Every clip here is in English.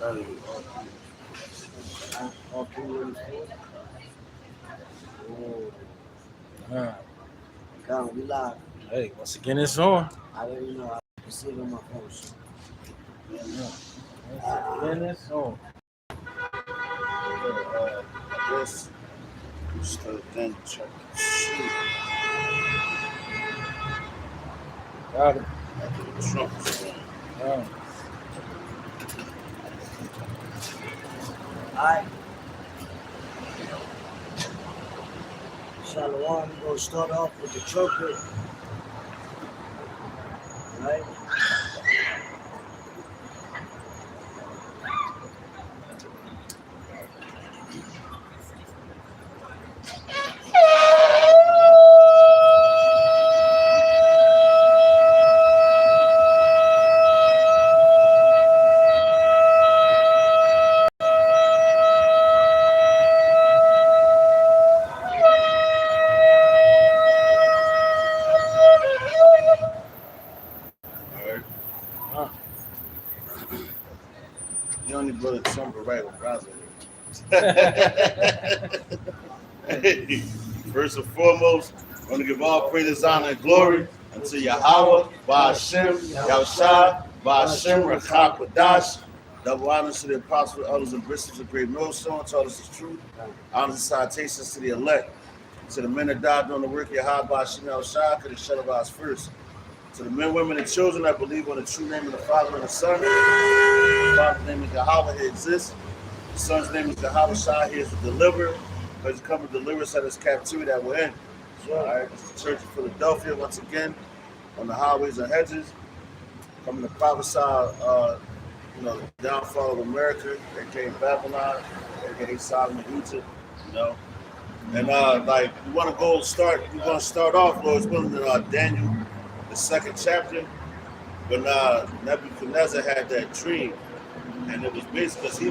All three ladies for? Oh, Uh, God, we live. hey, once again, it's on. I didn't know. I can see it on my phone. Once again, it's on. I guess we start then chapter 2 Got it. after the trumpets. Uh, All right. Shalom. We're going to start off with the trumpet. Right? Alright. uh, You only blow the trumpet right when God's in First and foremost, I want to give all praise, honor, and glory unto Yahweh, Ba'ashem, Yahushua, Ba'ashem, Rachak, Badash. Double honors to the apostles, elders, and bishops of Great Millstone, taught us the truth. Honors and salutations to the elect, to the men that died during the work of Yahweh, Ba'ashem, Yahushua, could have shed of us first. To the men, women, and children that believe on the true name of the Father and the Son. The Father's name is Yahweh, he exists. The Son's name is Yahweh Shai, he is the deliverer. He's come to deliver us out of this captivity that we're in. All right, it's the Church of Philadelphia once again on the highways and hedges, coming to prophesy, the downfall of America, aka Babylon, aka Sodom and Egypt, And we want to go start. We're going to start off, Lord, it's going to Daniel, the second chapter, when Nebuchadnezzar had that dream, and it was basically because he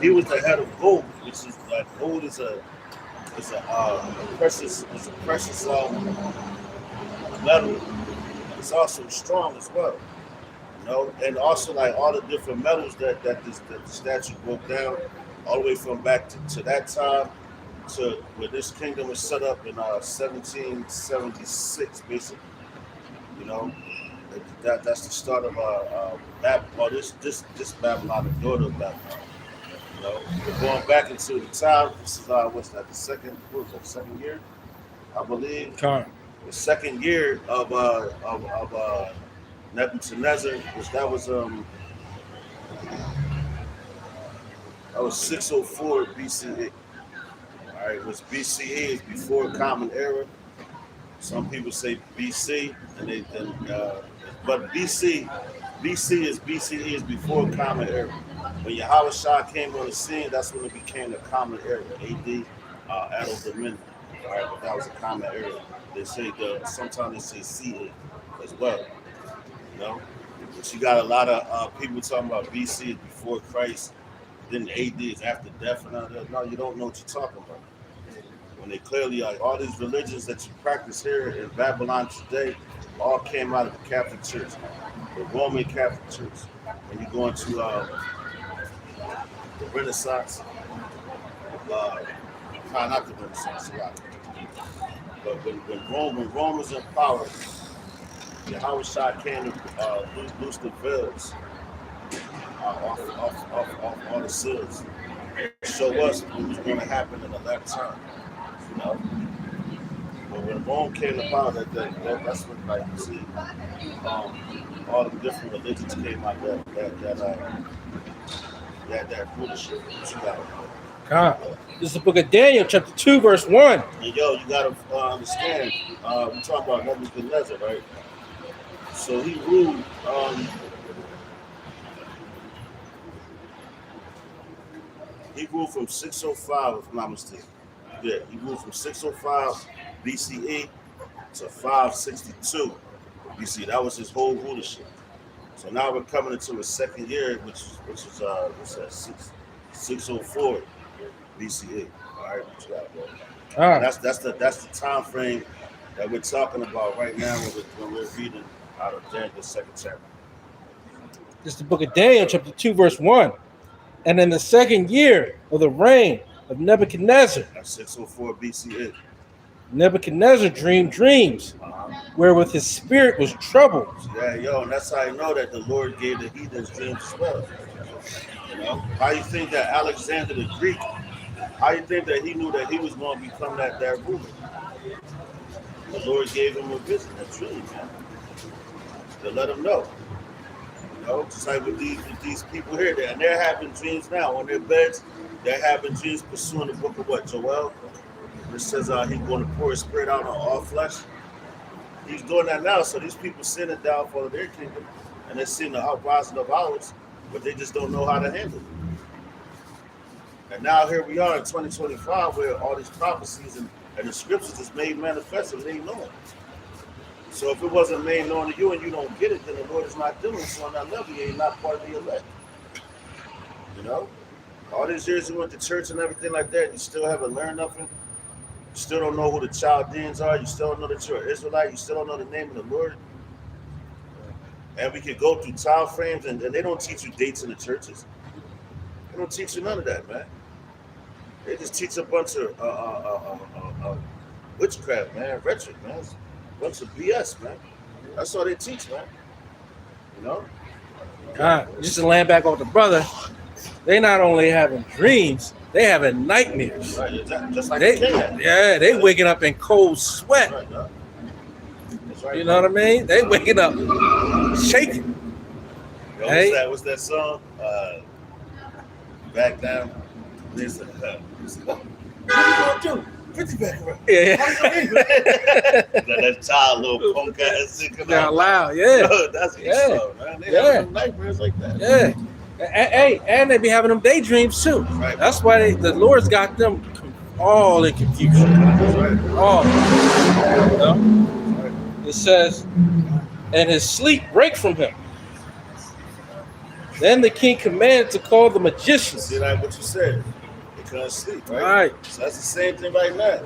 was the head of gold, which is like gold is a precious metal. It's also strong as well, and also like all the different metals that the statue broke down, all the way from back to that time to where this kingdom was set up in 1776, basically. That's the start of Babylon. This Babylon, the daughter of Babylon. We're going back into the time. This is what's that? Second year, I believe. Con. The second year of Nebuchadnezzar that was 604 BCE. All right, which BCE is before Common Era. Some people say BC, but BCE is before Common Era. When Yahweh Shah came on the scene, that's when it became the Common Era, AD, Adult Dominion. All right, but that was a Common Era. They say sometimes they say CA as well. But you got a lot of people talking about BC is before Christ, then AD is after death, and all that. No, you don't know what you're talking about. When they clearly all these religions that you practice here in Babylon today all came out of the Catholic Church, the Roman Catholic Church. When you go into the Renaissance, not the Renaissance, but when Rome was in power, Yahweh Shah came to loose the veils off all the seals, show us what was going to happen in the last time. But when Rome came to power, that's when you see all the different religions came out that rulership. Con. This is the book of Daniel, chapter 2, verse 1. And you gotta understand, we're talking about Nebuchadnezzar, right? So he ruled from 605, if I'm not mistaken. Yeah, he ruled from 605 BCE to 562 BCE. That was his whole rulership. So now we're coming into his second year, which is 604 BCE. All right, what you got, bro? That's the time frame that we're talking about right now when we're reading out of Daniel, the second chapter. This is the book of Daniel, chapter 2, verse 1. And in the second year of the reign of Nebuchadnezzar, That's 604 BCE. Nebuchadnezzar dreamed dreams, wherewith his spirit was troubled. Yeah, yo, and that's how you know that the Lord gave the heathens dreams as well. You know, how you think that Alexander the Greek, how you think that he knew that he was going to become that ruler? The Lord gave him a vision, a dream, man, to let him know. You know, just like with these people here, and they're having dreams now on their beds. They're having dreams pursuing the book of what, Joel? It says he's going to pour his spirit out on all flesh. He's doing that now, so these people seeing the downfall of their kingdom, and they're seeing the uprising of ours, but they just don't know how to handle it. And now here we are in 2025, where all these prophecies and the scriptures is made manifest and made known. So if it wasn't made known to you and you don't get it, then the Lord is not doing it. So on that level, you're not part of the elect. You know? All these years you went to church and everything like that, you still haven't learned nothing. You still don't know who the Chaldeans are. You still don't know that you're an Israelite. You still don't know the name of the Lord. And we can go through time frames, and they don't teach you dates in the churches. They don't teach you none of that, man. They just teach a bunch of witchcraft, man, rhetoric, man. It's a bunch of BS, man. That's all they teach, man. You know? Just to land back on the brother, they not only having dreams, they having nightmares. Right, just like they waking up in cold sweat. Right, yeah. Right, you know what I mean? They waking up shaking. Yo, Hey. what's that song? Back down. Listen, what you gonna do? Put you back around. Yeah. That child little punk ass nigga. Out loud, yeah. Yo, that's his song, man. They have nightmares like that. Yeah. Hey, and they be having them daydreams too. Right. That's why the Lord's got them all in confusion. Right. All. You know? It says, and his sleep break from him. Then the king commanded to call the magicians. See, like what you said, they couldn't sleep, right? Right. So that's the same thing right now.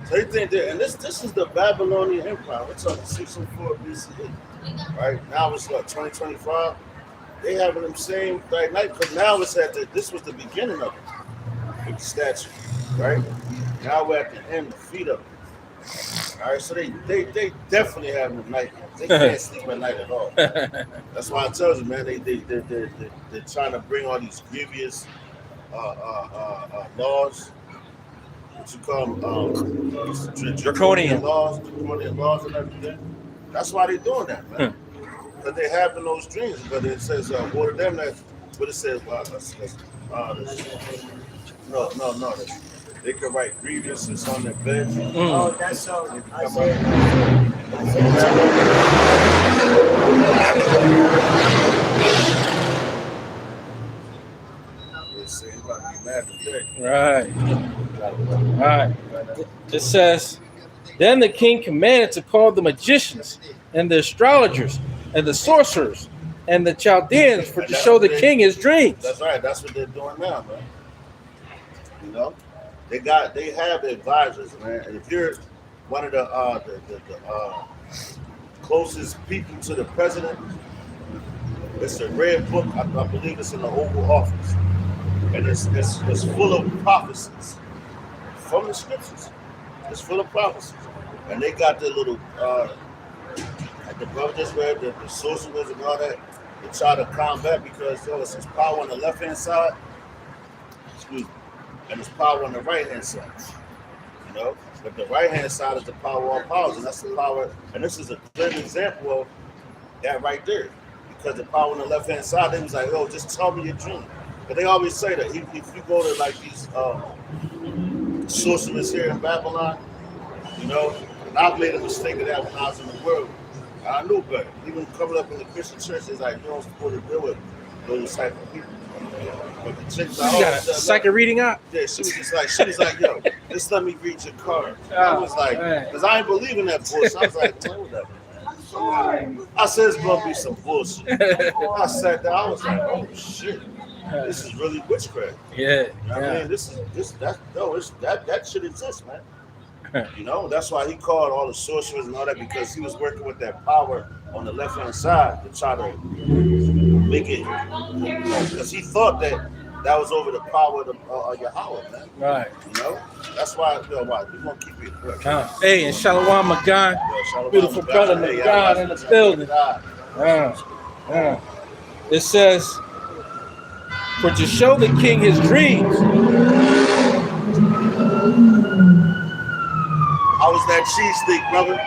So you think that, and this is the Babylonian Empire. We're talking 604 BCE, right? Now it's what, 2025. They having them same like night, because now it's this was the beginning of it with the statue, right? Now we're at the end, the feet of it. All right, so they definitely having them nightmares. They can't sleep at night at all. That's why I tell you, man, they're trying to bring all these grievous laws. What you call them? Draconian laws and everything. That's why they're doing that, man. But they having those dreams. But it says, water them. That's what it says. No. They can write grievances on their bed. Oh, that's so. Isaiah. Right. It says, then the king commanded to call the magicians and the astrologers and the sorcerers and the Chaldeans to show the king his dreams. That's right. That's what they're doing now, man. You know, they have advisors, man. And if you're one of the closest people to the president, it's a red book. I believe it's in the Oval Office, and it's full of prophecies from the scriptures. It's full of prophecies, and they got the little like the brother just read the sorcerers and all that. They try to combat because it's his power on the left hand side. Excuse me. And there's power on the right hand side, you know. But the right hand side is the power of all powers, and that's the power. And this is a clear example of that right there, because the power on the left hand side, they was like, "Oh, just tell me your dream." But they always say that if you go to like these sorcerers here in Babylon, you know, and I've made a mistake of that when I was in the world. I knew better. Even coming up in the Christian church, it's like you don't supposed to deal with those type of people. But the chicks, You got a psychic reading out? Yeah, she was like, yo, just let me read your card. I was like, because I ain't believe in that bullshit. I was like, man, whatever. I said it's gonna be some bullshit. I sat down, I was like, oh shit. This is really witchcraft. Yeah. You know what I mean? That should exist, man. You know, that's why he called all the sorcerers and all that, because he was working with that power on the left hand side to try to make it, because he thought that was over the power of Yahweh, man. Right. You know, that's why we're gonna keep it quick. Hey, and Shalom Magan, Shalom beautiful Magan. brother Hey, Magan in the building. It says, for to show the king his dreams. How was that cheese steak, brother?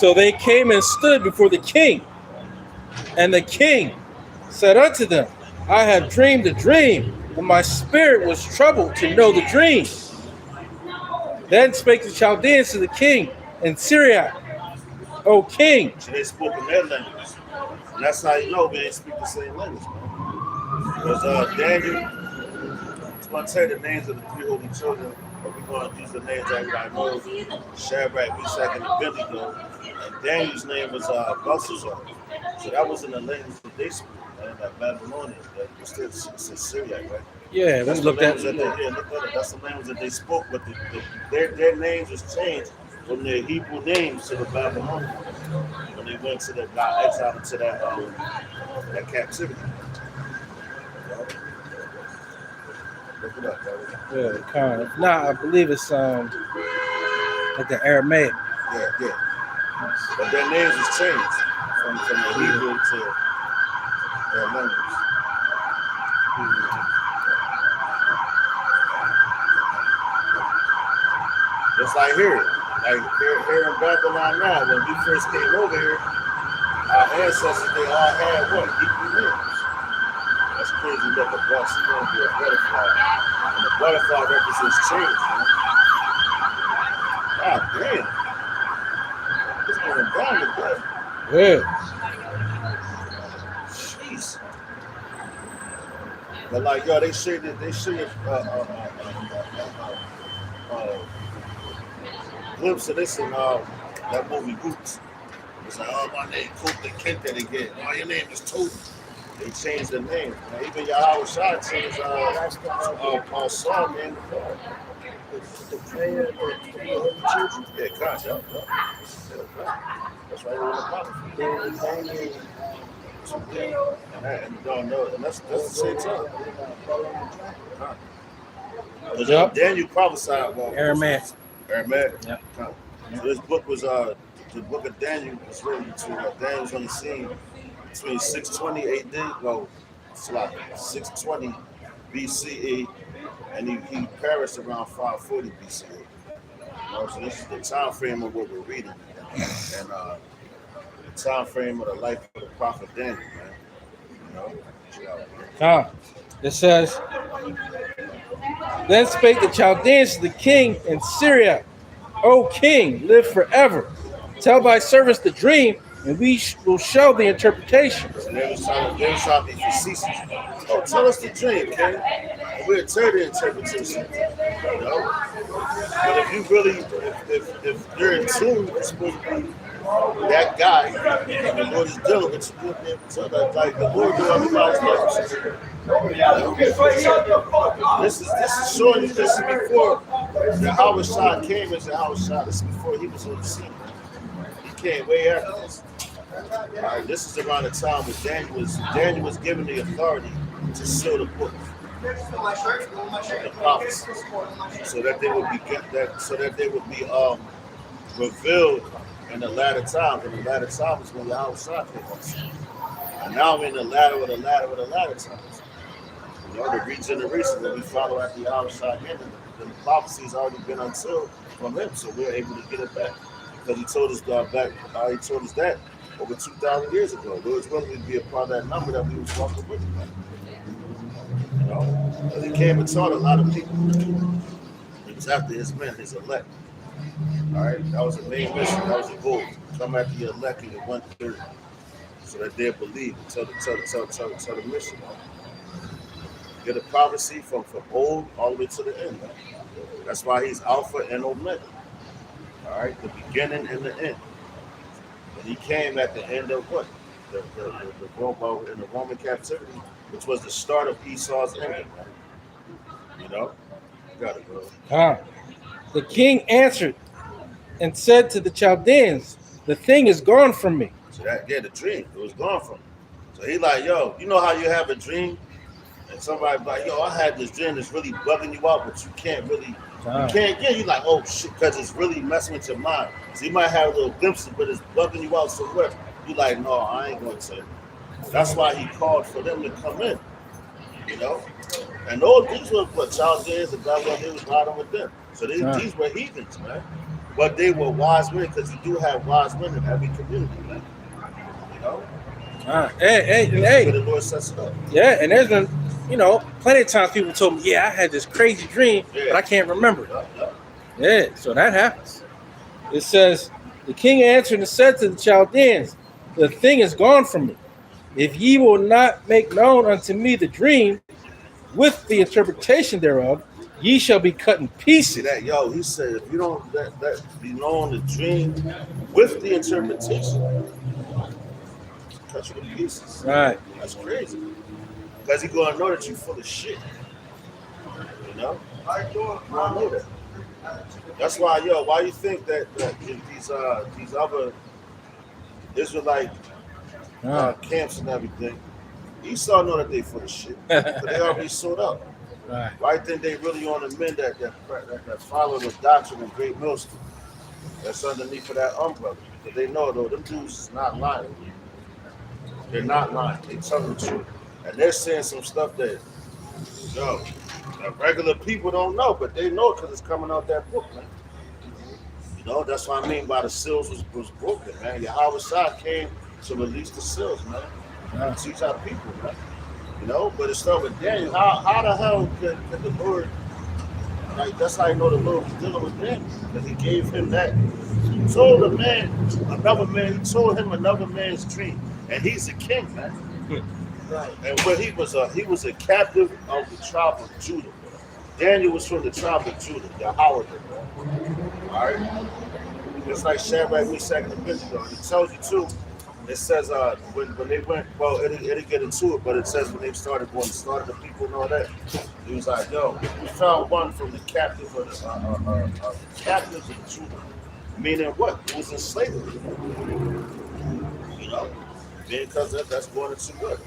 So they came and stood before the king, and the king said unto them, I have dreamed a dream, and my spirit was troubled to know the dream. Then spake the Chaldeans to the king in Syria, O king. So they spoke in their language. And that's how you know we ain't speak the same language, man. Because Daniel, I'm going to tell you the names of the three holy children, but we're going to use the names that everybody knows: Shadrach, Meshach, and Abednego. And Daniel's name was Belshazzar. So that was in the language that they spoke, man, that Babylonian, that was still Syriac, right? Yeah, That's look at look at it. That's the language that they spoke, but their names was changed from their Hebrew names to the Babylonian when they went to got exiled into that captivity. Look it up, brother. Yeah, kind of. Nah, I believe it's like the Aramaic. Yeah. But their names was changed from the Hebrew to their language. Just like here in Babylon now, when we first came over here, our ancestors, they all had what? Hebrew names. That's crazy that the boss is going to be a butterfly. And the butterfly represents change, man. God damn. It's going down today. Yeah. Jeez. But like, yo, they should glimpse of this in that movie Roots. It's like, oh, my name Kunta Kinte again. Oh, your name is Toby. They changed the name. Now, even Yahweh Shai changed song name. The prayer, the holy children. Yeah, concept. That's right here in the prophet. And that's the same time. Yep. Daniel prophesied about Aramaic. Yep. So this book was the book of Daniel was written to Daniel was on the scene between 620 AD, it's like 620 BCE, and he perished around 540 BCE. So this is the time frame of what we're reading, and the time frame of the life of the prophet Daniel, man. It says, then spake the Chaldeans to the king in Syria, O king, live forever. Tell thy servants the dream, and we will show the interpretation. So they was trying to be facetious. Oh, tell us the dream, king. And we'll tell you the interpretation. You know? But if you really, if you're in tune, you're supposed to be that guy, and the Lord is dealing with you, so that, like the Lord do everybody's life. This is showing you this is before Yahweh Shai came as Yahweh Shai. This is before he was on the scene. He came way after this. All right, this is around the time when Daniel was given the authority to seal the book, the prophecies, so that they would be revealed in the latter times. And the latter times is when Yahweh Shai came on the scene. And now we're in the latter of the latter times. You know, the regeneration that we follow after Yahweh Shai again, the prophecy has already been unsealed from him, so we're able to get it back. Because he told us he told us that over 2,000 years ago. There was willing to be a part of that number that we was walking with him. You know, because he came and taught a lot of people. He was after his men, his elect. All right, that was the main mission. That was the goal. Come after your elect in your 1/3, so that they believe. Tell the mission. Get a prophecy from old all the way to the end. That's why he's Alpha and Omega. All right, the beginning and the end. And he came at the end of what? The in the Roman captivity, which was the start of Esau's ending. You know? Got it, bro. The king answered and said to the Chaldeans, the thing is gone from me. So the dream, it was gone from him. So he like, yo, you know how you have a dream? And somebody like, yo, I had this dream that's really bugging you out, but you can't get, you like, oh shit, because it's really messing with your mind. So you might have a little glimpses, but it's bugging you out so much. You like, no, I ain't going to say. That's why he called for them to come in, you know? And these were what Chaldeans and blah, blah, they was riding with them. So these were heathens, man. But they were wise men, because you do have wise men in every community, man. You know? Hey. The Lord sets it up. Yeah, and there's been, plenty of times people told me, yeah, I had this crazy dream, but I can't remember it. Yeah, so that happens. It says, the king answered and said to the Chaldeans, the thing is gone from me. If ye will not make known unto me the dream with the interpretation thereof, ye shall be cut in pieces. He said, if you don't let be known the dream with the interpretation, cut you in pieces. Right. That's crazy. Because he's going to know that you're full of shit. You know? I know that. That's why, why you think that these other Israelite camps and everything, Esau know that they full of shit. But they already sold out. Right. Why think they really on the men that follow the doctrine of Great Millstone that's underneath of that umbrella? Because they know, though, them dudes is not lying. They're not lying. They telling the truth. And they're saying some stuff that, regular people don't know, but they know because it's coming out that book, man. You know, that's what I mean by the seals was broken, man. Yahweh Shah came to release the seals, man. Yeah. Teach our people, man. You know, but it started with Daniel. How the hell could the Lord, like, that's how you know the Lord was dealing with Daniel, because he gave him that. He told he told him another man's dream, and he's a king, man. Right. And when he was a captive of the tribe of Judah. Daniel was from the tribe of Judah, Yahweh. All right? It's like Shadrach, Meshach, and Abednego. And it tells you, too, it says when they went, well, it'll get into it, but it says when they started the people and all that, he was like, yo, we found one from the captive of the captives of Judah. Meaning what? It was in slavery. You know? Because that's going into what?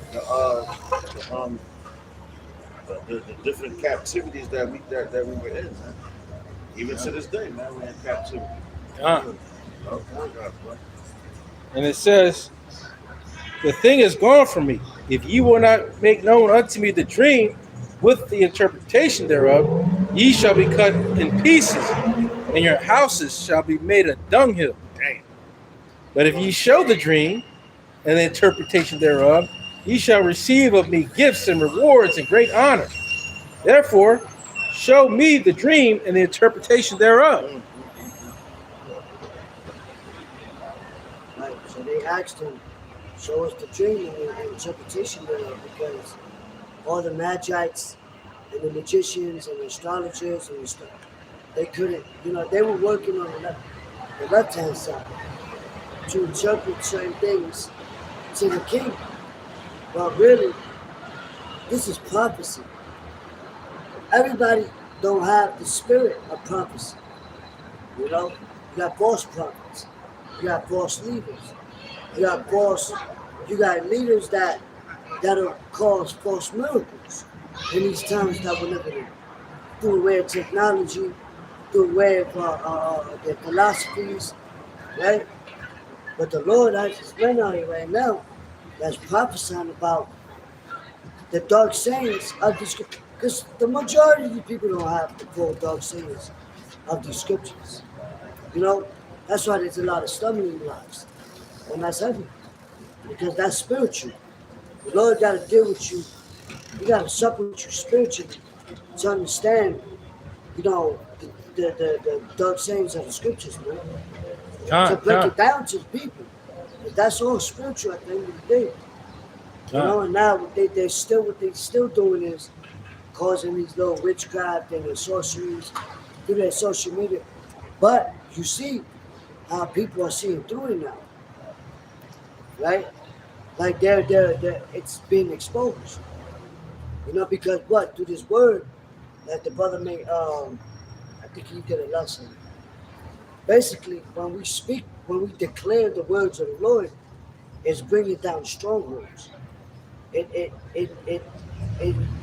The different captivities that we were in, man. Even to this day, man, we're in captivity. And it says, the thing is gone from me. If ye will not make known unto me the dream with the interpretation thereof, ye shall be cut in pieces, and your houses shall be made a dunghill. Damn. But if ye show the dream and the interpretation thereof, ye shall receive of me gifts and rewards and great honor. Therefore, show me the dream and the interpretation thereof. Right. So they asked him, show us the dream and the interpretation thereof, because all the Magites and the magicians and the astrologers and stuff, they couldn't, they were working on the left-hand side to interpret certain things to the king. But really, this is prophecy. Everybody don't have the spirit of prophecy. You got false prophets. You got false leaders. You got leaders that'll cause false miracles in these times that we're living in. Through the way of technology, through the way of their philosophies, right? But the Lord has his men out here right now that's prophesying about the dark sayings of the scriptures. Because the majority of the people don't have the full dark sayings of the scriptures. That's why there's a lot of stumbling blocks. And that's heavy. Because that's spiritual. The Lord got to deal with you. He got to sup with you spiritually to understand, the dark sayings of the scriptures, man. To break it down to the people. But that's all spiritual at the end of the day. And now what they're still doing is causing these little witchcraft and sorceries through their social media. But you see how people are seeing through it now. right? Like it's being exposed. You know, because what through this word, like the brother made, I think he did a lesson. Basically, when we speak, when we declare the words of the Lord, it's bringing down strongholds. It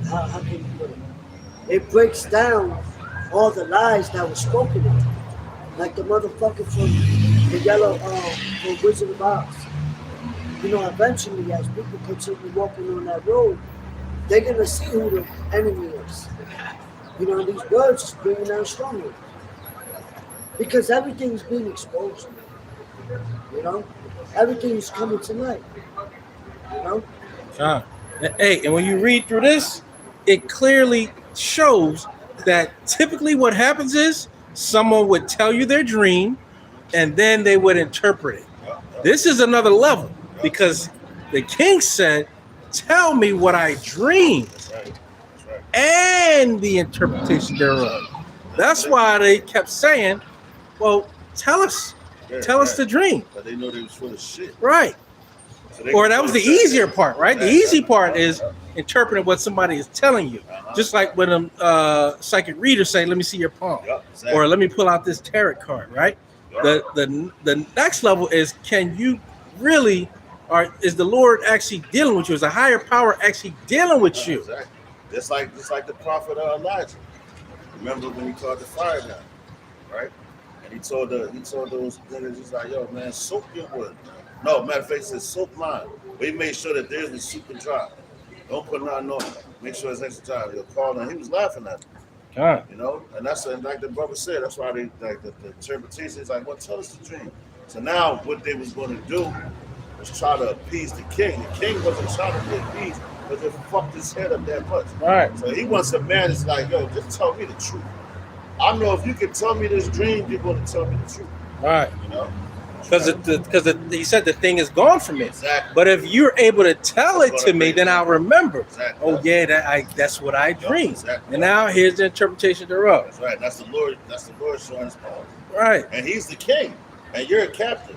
how can you put it? It breaks down all the lies that were spoken of, like the motherfucker from the yellow from Wizard of Oz. You know, eventually, as people continue walking on that road, they're gonna see who the enemy is. You know, these words is bringing down strongholds because everything's being exposed. You know, everything is coming to light. You know. Hey, and when you read through this, it clearly shows that typically what happens is someone would tell you their dream and then they would interpret it. This is another level because the king said, tell me what I dreamed and the interpretation thereof. That's why they kept saying, well, tell us the dream. But they know they was full of shit. Right. So Or that was the easier part, right? The easy part is interpreting what somebody is telling you. Just like when psychic readers say, let me see your palm. Or let me pull out this tarot card, right? The next level is, can you really, or is the Lord actually dealing with you? Is a higher power actually dealing with you? Exactly. Just like the prophet Elijah. Remember when he called the fire down, right? And he told those niggas, he's like, yo, man, soak your wood. No, matter of fact, he said soak mine. But he made sure that theirs was super dry. Don't put nothing on it. Make sure it's extra dry. He'll call him. He was laughing at him. You know? And that's like the brother said, that's why they like the interpretation is like, well, tell us the dream. So now what they was going to do was try to appease the king. The king wasn't trying to be appeased, but they fucked his head up that much. Right. So he wants a man that's like, yo, just tell me the truth. I know if you can tell me this dream, you're going to tell me the truth. Right. You know? Because he said the thing is gone from me. Exactly. But if you're able to tell it to me, then I'll remember. Exactly. Oh yeah, that's what I dreamed. Exactly. And now here's the interpretation thereof. That's right. That's the Lord showing his power. Right. And he's the king. And you're a captain.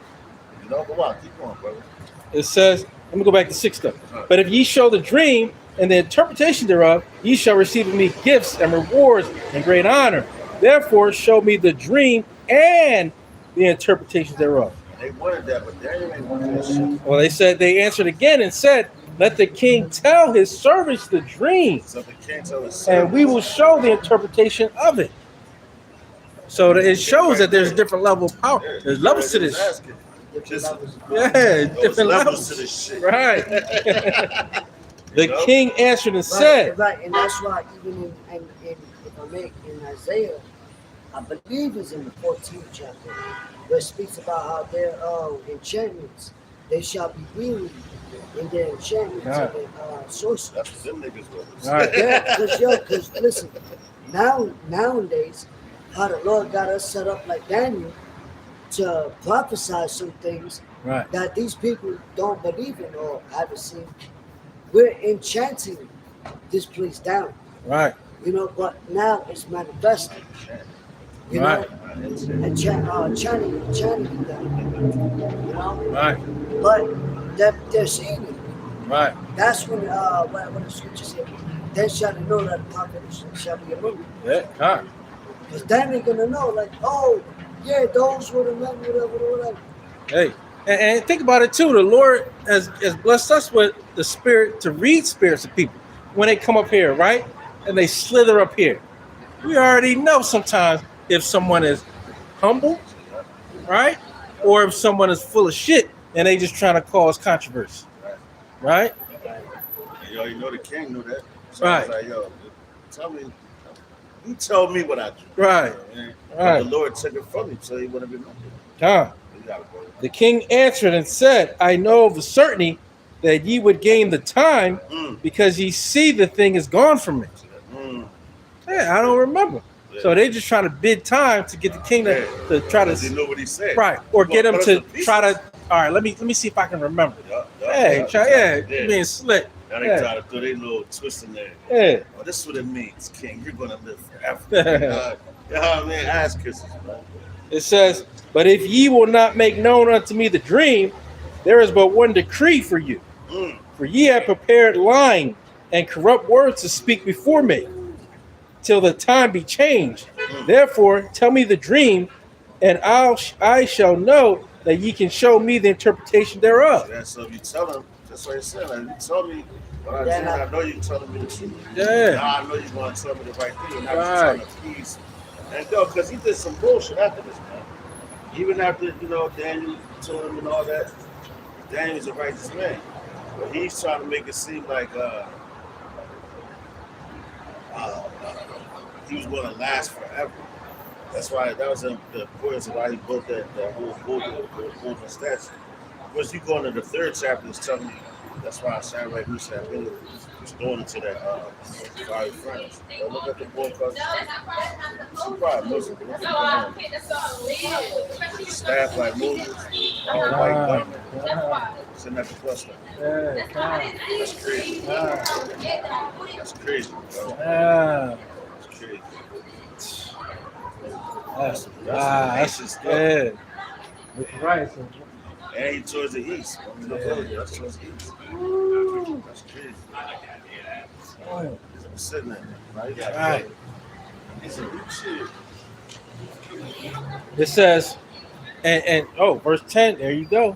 You know, but wow, keep going, brother. It says, let me go back to 6 though. But if ye show the dream and the interpretation thereof, ye shall receive of me gifts and rewards and great honor. Therefore, show me the dream and the interpretation thereof. They wanted that, but Daniel ain't wanted that shit. Well, they answered again and said, let the king tell his servants the dream, So the king told his and we will show the interpretation of it. So it shows that there's a different level of power. There's levels to this. Yeah, different levels to this shit. Right. The king answered and said, right, and that's why even in if I make in Isaiah, I believe it's in the 14th chapter, where it speaks about how their enchantments, they shall be weary in their enchantments and their sorcery. That's what them niggas was. All right. Yeah, because listen, nowadays, how the Lord got us set up like Daniel to prophesy some things right, that these people don't believe in or haven't seen. We're enchanting this down, right, you know, but now it's manifesting, you right, know, and chanting it down, you know, right, but they're seeing it. right. That's when the scripture said, then shall they know that the prophet shall be among you. Yeah, God. Because then they're gonna know, like, oh, yeah, those were the men, whatever. Hey, and think about it too. The Lord has blessed us with the spirit to read spirits of people when they come up here, right? And they slither up here. We already know sometimes if someone is humble, right? Or if someone is full of shit and they just trying to cause controversy, right? Yo, you know the king knew that. So Right. I was like, yo, you tell me what I do. Right. But the Lord took it from me, so he wouldn't remember. Huh. You gotta go. The king answered and said, I know of a certainty that ye would gain the time because ye see the thing is gone from me. Yeah, I don't remember. Yeah. So they just trying to bid time to get the king to try to, He know what he said. right, or get him Put us to pieces. try to. All right, let me see if I can remember. Yeah, You being slick. Now they Yeah. try to throw their little twist in there. Yeah. Oh, this is what it means, king. You're gonna live forever. You know what I mean? Ass kisses, man. It says, but if ye will not make known unto me the dream there is but one decree for you. Mm. For ye have prepared lying and corrupt words to speak before me, till the time be changed. Therefore, tell me the dream, and I shall know that ye can show me the interpretation thereof. Yeah, so if you tell him, that's what he said. Like, you tell me what I Yeah, dreamed, like- I know you're telling me the truth. Yeah. Now I know you're going to tell me the right thing. You're not Right. just trying to appease. And go, because he did some bullshit after this, man. Even after, you know, Daniel told him and all that, Daniel's a righteous man. But he's trying to make it seem like he was going to last forever. That's why that was the importance of why he built that whole golden statue. Of course, you go into the third chapter, it's telling you that's why Shadrach, Meshach, and Abednego was thrown into that fiery furnace. But look at the boy called. She probably Muslim. But look at the staff like Moses, all white garment, sitting at the plus line. That's crazy. That's crazy, bro. That's crazy. That's That's stuff. good. Right. And he towards the east. That's towards the east. That's crazy. I'm sitting there. Right? Right. He's a big shit. It says, and verse 10, there you go.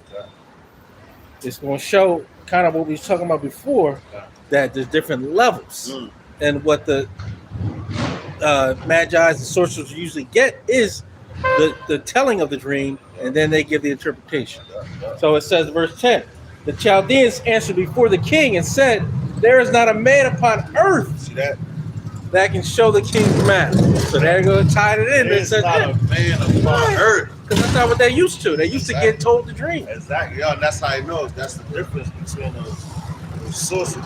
It's going to show kind of what we was talking about before, that there's different levels. Mm. And what the Magi's and sorcerers usually get is the telling of the dream, and then they give the interpretation. So it says, verse 10, the Chaldeans answered before the king and said, there is not a man upon earth See that? that can show the king's matter. So they're going to tie it in. They There's said, not a man upon earth. because that's not what they used to. They used to get told the dream. Exactly. Yo, and that's how I know. That's the difference between those sorcerers.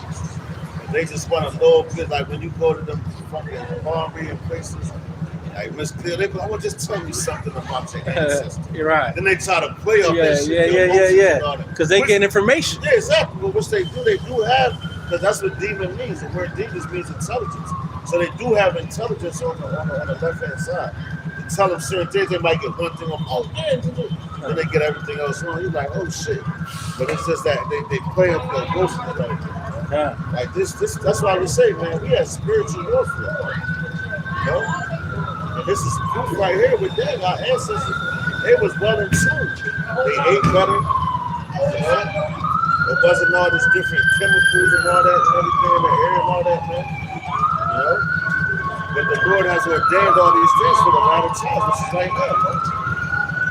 They just want to know, because like when you go to them fucking farm places, like Miss Clear, they go, I want to just tell you something about your ancestors. You're right. Then they try to play up that shit. Yeah. Because they get information. Yeah, exactly. But which they do have, because that's what demon means. The word demons means intelligence. So they do have intelligence on the left hand side. You tell them certain things, they might get one thing on. Oh yeah, then they get everything else wrong. You're like, oh shit. But it's just that they play up your emotions and everything. Yeah. Like this. That's why we say, man, we have spiritual warfare. You know? And this is proof right here with them. Our ancestors, they was well in tune. They ate better. You know? It wasn't all this different chemicals and all that and everything in the air and all that, man. You know? But the Lord has ordained all these things for the latter times, which is like that, man.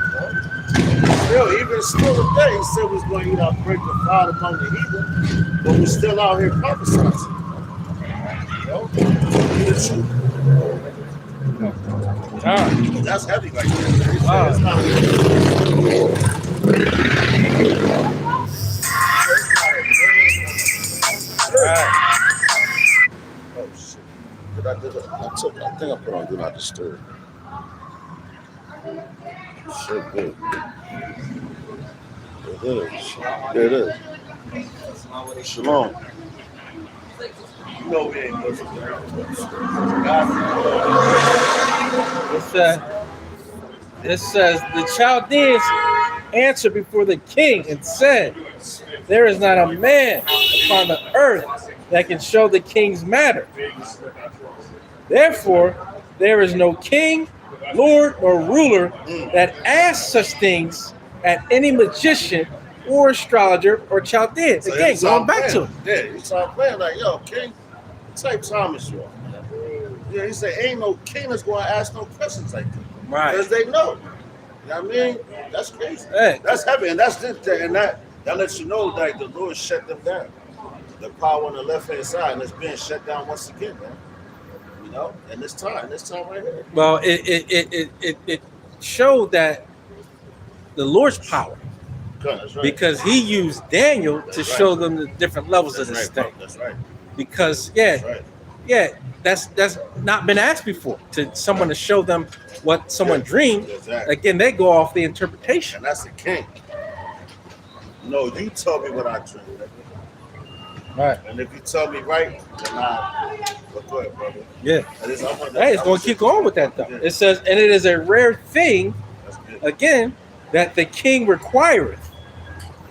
You know? Still, even still today, he said we was going to eat our break the fire among the heathen, but we're still out here prophesying. You know? The truth. That's heavy right there. Wow. It's not Oh shit. I think I put on Do Not Disturb. Shit good. It is. There it is. Shalom. You know we ain't listening. It says the Chaldeans answered before the king and said, there is not a man upon the earth that can show the king's matter. Therefore, there is no king, lord, or ruler that asks such things at any magician or astrologer or Chaldean. So Again, he going started back to playing. it. Yeah, he started playing like, yo, king, what type time is you on? Yeah, he said, ain't no king that's going to ask no questions like that. Right. Because they know. You know what I mean? That's crazy. Hey. That's heavy. And that's it. And that lets you know that the Lord shut them down. The power on the left hand side, and it's being shut down once again, man. You know, and this time right here. Well, it showed that the Lord's power, That's right. because he used Daniel to That's right. show them the different levels That's of this right, thing. bro. That's right. Because That's right. that's not been asked before, to someone to show them what someone dreamed. Exactly. Again, they go off the interpretation. And that's the king. No, you tell me what I dreamed. Right. And if you tell me right, then but go ahead, brother. Yeah. Hey, Hey, it's going to keep going with that though. Yeah. It says, and it is a rare thing, That's good. again, that the king requireth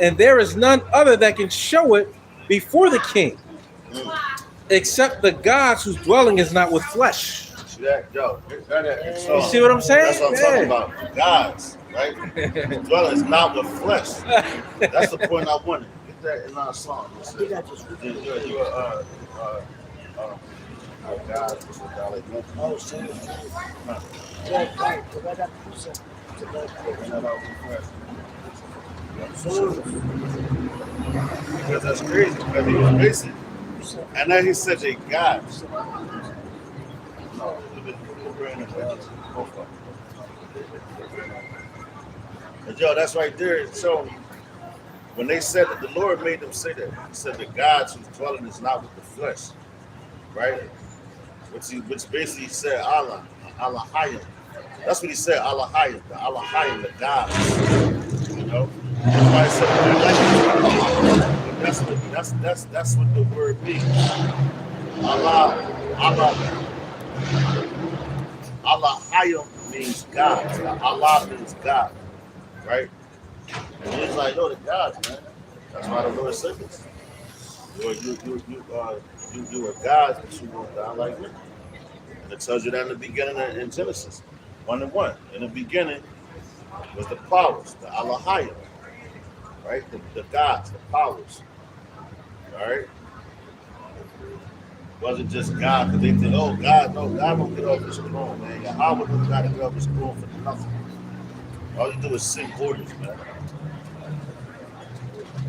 and there is none other that can show it before the king, except the gods whose dwelling is not with flesh. See that? Yo, so You see what I'm saying? that's what I'm talking about. Gods, right? His dwelling is not with flesh. That's the point I wanted. Get that in our song. I think I just You're God, what's the God like that? oh, so yeah, right. So I got two cents. So Because that's crazy. Because he was basic. And now he's such a God. No, but yo, that's right there. So when they said that, the Lord made them say that. He said the gods whose dwelling is not with the flesh, right? Which basically said Allah, Allahayim. That's what he said, Allahayim, the Allahayim, the gods. You know, that's why I said that's what the word means. Allahayim means God. Allah means God, right? And he's like, yo, the gods, man. That's why the Lord said this. You are gods, but you won't die like me. And it tells you that in the beginning in Genesis 1:1. In the beginning was the powers, the Allahayim, right? The gods, the powers. All right? It wasn't just God, because they think, oh, God, no, God don't get off his throne, man. Yahweh don't got to get off his throne for nothing. All you do is sing orders, man.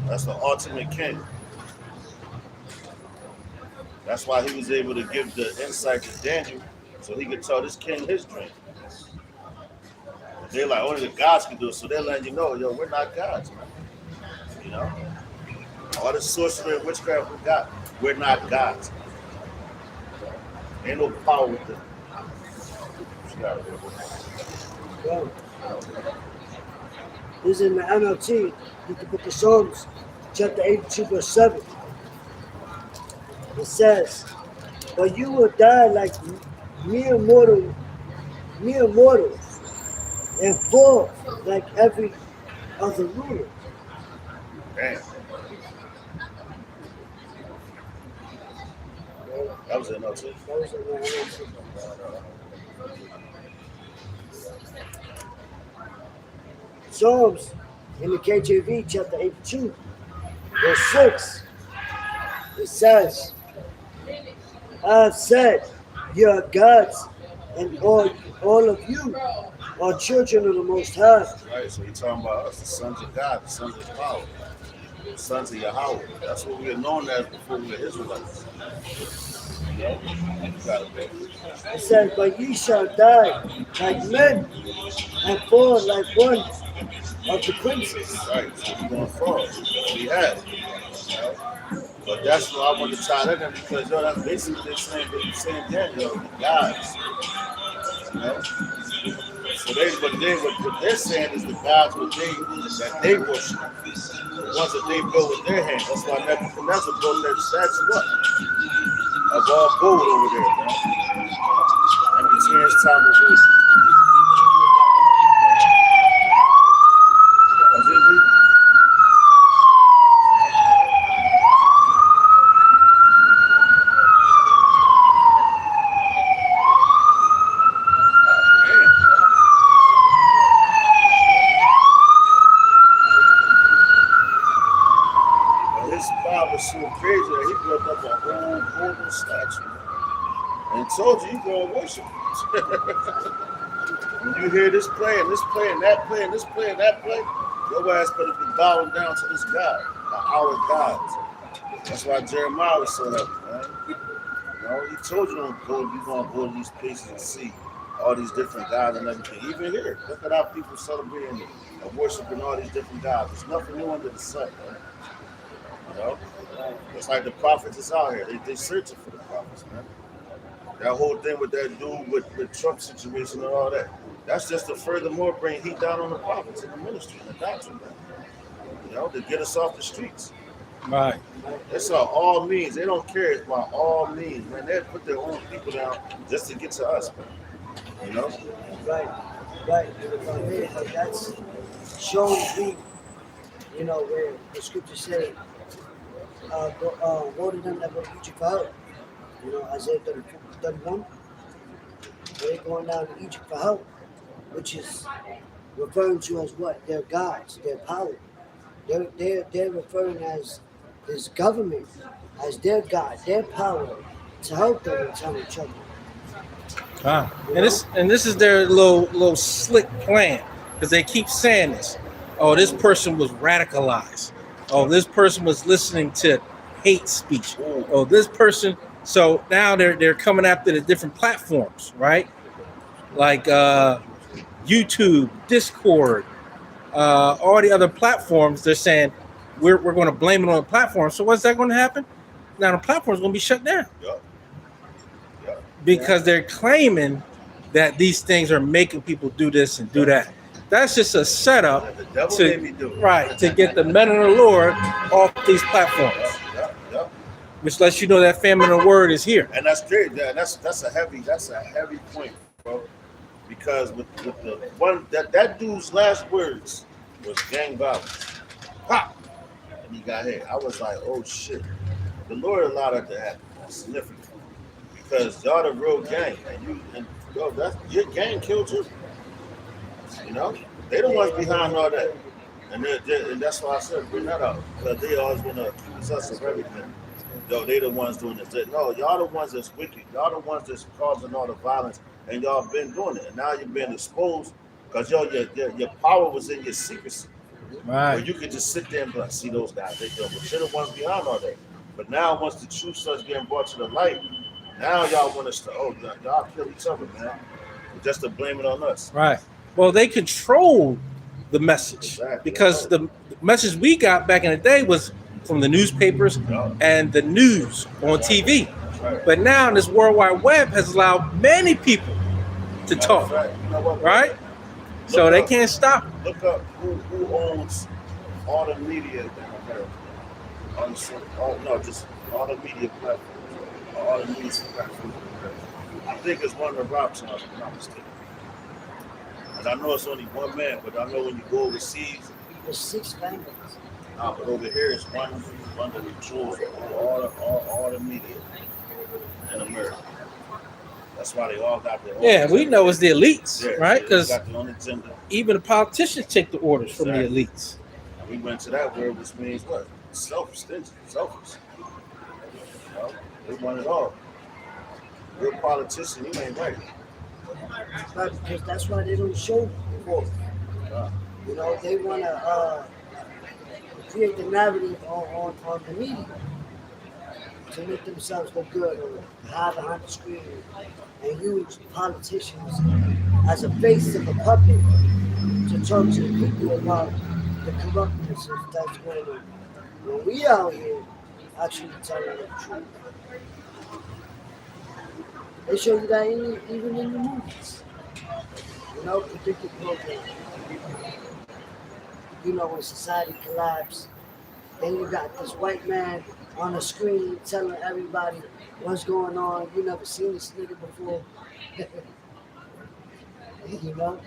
That's the ultimate king. That's why he was able to give the insight to Daniel so he could tell this king his dream. They're like, only the gods can do it. So they're letting you know, yo, we're not gods, man. You know? All the sorcery and witchcraft we got, we're not gods. Ain't no power with them. Well, this is in the NLT, in the book of Psalms, chapter 82, verse 7. It says, but you will die like mere mortals, and fall like every other ruler. Damn. That was it, no, too. That was in the NLT. Psalms in the KJV, chapter 82, verse 6, it says, I have said, you are gods, and all of you are children of the Most High. Right, so he's talking about us, the sons of God, the sons of power, the sons of Yahweh. That's what we were known as before we were Israelites. You know? You gotta be. It says, but ye shall die like men, and fall like one of the princes. Right, so we're going to fall. We have. You know? But that's what I want to tie that in because, yo, that's basically they're saying, Daniel, the gods. You know? So what they're saying is the gods that they worship, the ones that they built with their hands. That's why Nebuchadnezzar built that statue up of all gold over there, man. And the tears time of wisdom. So crazy that he built up a whole golden statue and told you you're going to worship. When you hear this play and this play and that play and this play and that play, your ass better be bowing down to this God, our gods. That's why Jeremiah was so happy, man. You know, he told you you're going to go to these places and see all these different gods and everything. Even here, look at how people celebrating and worshiping all these different gods. There's nothing new under the sun, man. You know? It's like the prophets is out here. They searching for the prophets, man. That whole thing with that dude with the Trump situation and all that. That's just to furthermore bring heat down on the prophets in the ministry and the doctrine, man. You know, to get us off the streets. Right. That's all means. They don't care. It's by all means, man. They put their own people down just to get to us, man. You know? Right. But that's shown to be You know, where the scriptures say, woe to them that go to Egypt for help. You know, Isaiah 31, they're going down to Egypt for help, which is referring to as what? Their gods, their power. They're referring as this government, as their God, their power to help them in time of trouble. And this is their little slick plan, because they keep saying this. Oh, this person was radicalized. Oh, this person was listening to hate speech. Oh, this person. So now they're coming after the different platforms, right? Like YouTube, Discord, all the other platforms. They're saying we're going to blame it on the platform. So what's that going to happen? Now the platform's going to be shut down. Yep. Because they're claiming that these things are making people do this and do that. That's just a setup to get the men of the Lord off these platforms. Yep. Which lets you know that famine of the word is here. And that's great. That's a heavy point, bro. Because with the one that dude's last words was gang violence. Pop! And he got hit. I was like, oh shit. The Lord allowed that to happen. That's significant. Because y'all the real gang, and that's your gang killed you. You know, they the ones behind all that, and that's why I said bring that out, because they always want to accuse us of everything. Yo, they the ones doing this. No, y'all the ones that's wicked. Y'all the ones that's causing all the violence, and y'all been doing it, and now you're being exposed because your power was in your secrecy. Right. Where you could just sit there and be like, see those guys, they're the ones behind all that. But now once the truth starts getting brought to the light, now y'all want us to, y'all kill each other, man. Just to blame it on us. Right. Well, they control the message. Exactly. Because the message we got back in the day was from the newspapers and the news on TV. Right. But now this World Wide Web has allowed many people to talk. Right. You know what, right? So they can't stop. Look up who owns all the media in America. Just all the media platforms. All the media platforms. I think it's one of the Rothschilds, if I'm not mistaken. And I know it's only one man, but I know when you go overseas, There's 6 families. but over here it's one that controls all the media in America. That's why they all got their own. Yeah, we know it's the elites, right? Because got their own agenda. even the politicians take the orders from the elites. And we went to that word, which means what? Selfish. They want it all. You're a politician, you ain't right. Right, because that's why they don't show for it. You know, they want to create the narrative on the media to make themselves look good or hide behind the screen and use politicians as a face of the puppet to talk to the people about the corruptness that's going on. When we out here actually telling the truth. They show you that even in the movies. You know, predictive programming. You know, when society collapses, then you got this white man on the screen telling everybody what's going on. You never seen this nigga before. You know?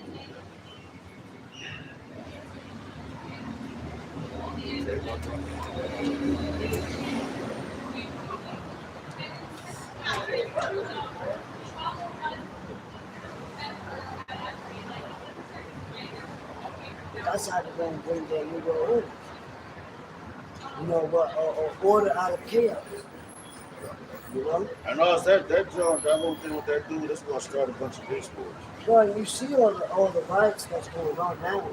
That's how they're going to bring their new world order. You know, or order out of chaos. You know? And also that whole thing with that dude, that's going to start a bunch of baseball. Well, you see all the riots that's going on now.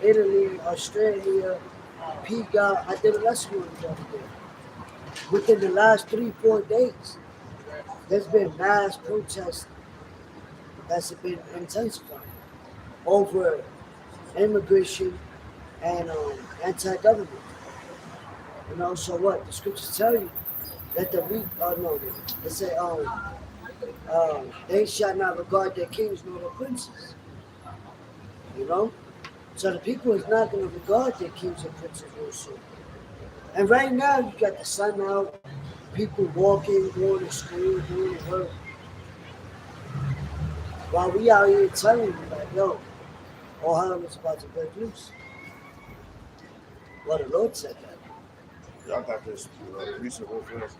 Italy, Australia, Piga. I did a lesson on the other day. Within the last 3-4 days, there's been mass protests that's been intensified over immigration and anti-government. You know, so what? The scriptures tell you that they say, they shall not regard their kings nor their princes. You know? So the people is not going to regard their kings and princes real soon. And right now, you got the sun out, people walking, going to school, doing work. While we out here telling you, like, yo, all hell is about to break loose. Well, the Lord said that. Y'all got this recent reference.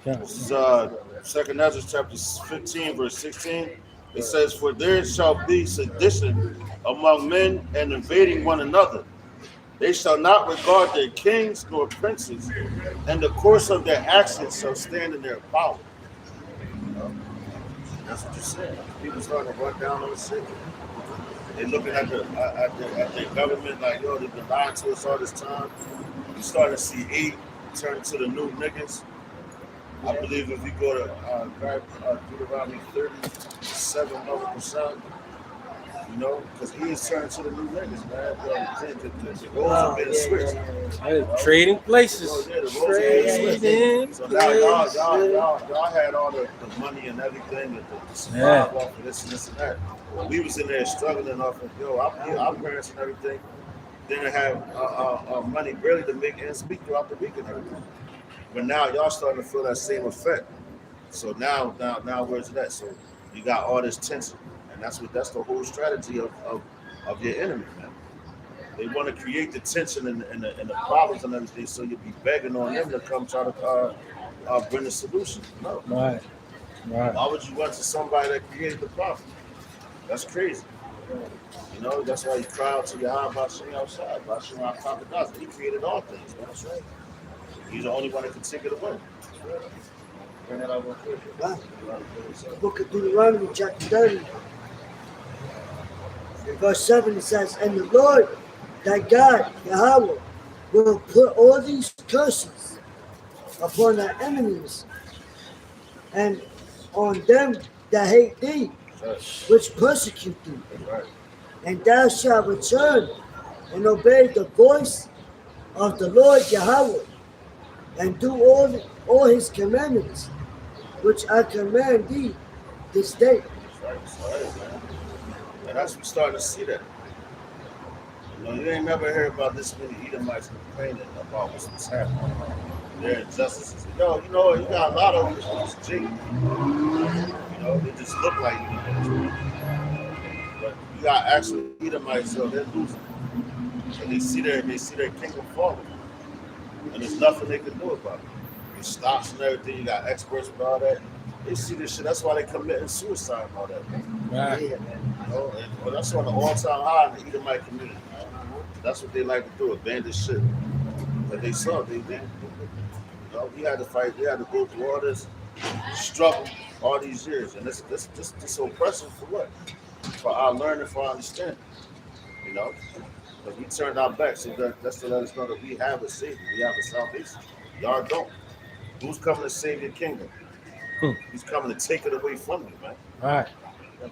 Yeah. This is 2nd Ezra chapter 15, verse 16. It says, "For there shall be sedition among men and invading one another. They shall not regard their kings nor princes, and the course of their actions shall stand in their power." That's what you said. People starting to run down on the city. They're looking at the government like, yo, they've been lying to us all this time. You start to see 8 turn to the new niggas. I believe if you go to Deuteronomy 37%, you know, because he is turning to the new niggas, man. The roles have been switched. Trading places. Oh, yeah, the roles have been Trading switched. So now y'all had all the money and everything, the survive off of this and this and that. We was in there struggling off of, our parents and everything didn't have money barely to make ends meet throughout the week and everything. But now y'all starting to feel that same effect. So now where's it at? So you got all this tension, and that's the whole strategy of your enemy, man. They want to create the tension and the problems and everything, so you'll be begging on them to come try to bring a solution. No. Right. Why would you run to somebody that created the problem? That's crazy. You know, that's why you cry out to Yahweh Bashem outside. Bashem HaKadosh. He created all things, man. That's right. He's the only one that can take it away. Bring that out real quick. Wow. The book of Deuteronomy, chapter 30. In verse 7, it says, "And the Lord, thy God, Yahweh, will put all these curses upon thy enemies and on them that hate thee, which persecute thee. Right. And thou shalt return and obey the voice of the Lord Yahweh, and do all his commandments, which I command thee this day." That's right, man. And that's we starting to see that. You know, you ain't never heard about this many Edomites complaining about what's happening. Their injustices. Yo, you know, you got a lot of them just G. You know, they just look like Edomites. But you got actual Edomites, so they're losing. And they see their kingdom falling. And there's nothing they can do about it. It stops and everything. You got experts with all that. They see this shit. That's why they committing suicide and all that. Right. Yeah, man. You know, and that's on the all-time high in the Edomite community. That's what they like to do, abandon shit. But they saw they did. You know, we had to fight. We had to go through all this struggle all these years, and this oppression for what? For our learning, for our understanding. You know, because we turned our backs, so that's to let us know that we have a savior, we have a salvation. Y'all don't. Who's coming to save your kingdom? He's coming to take it away from you, man. Right. You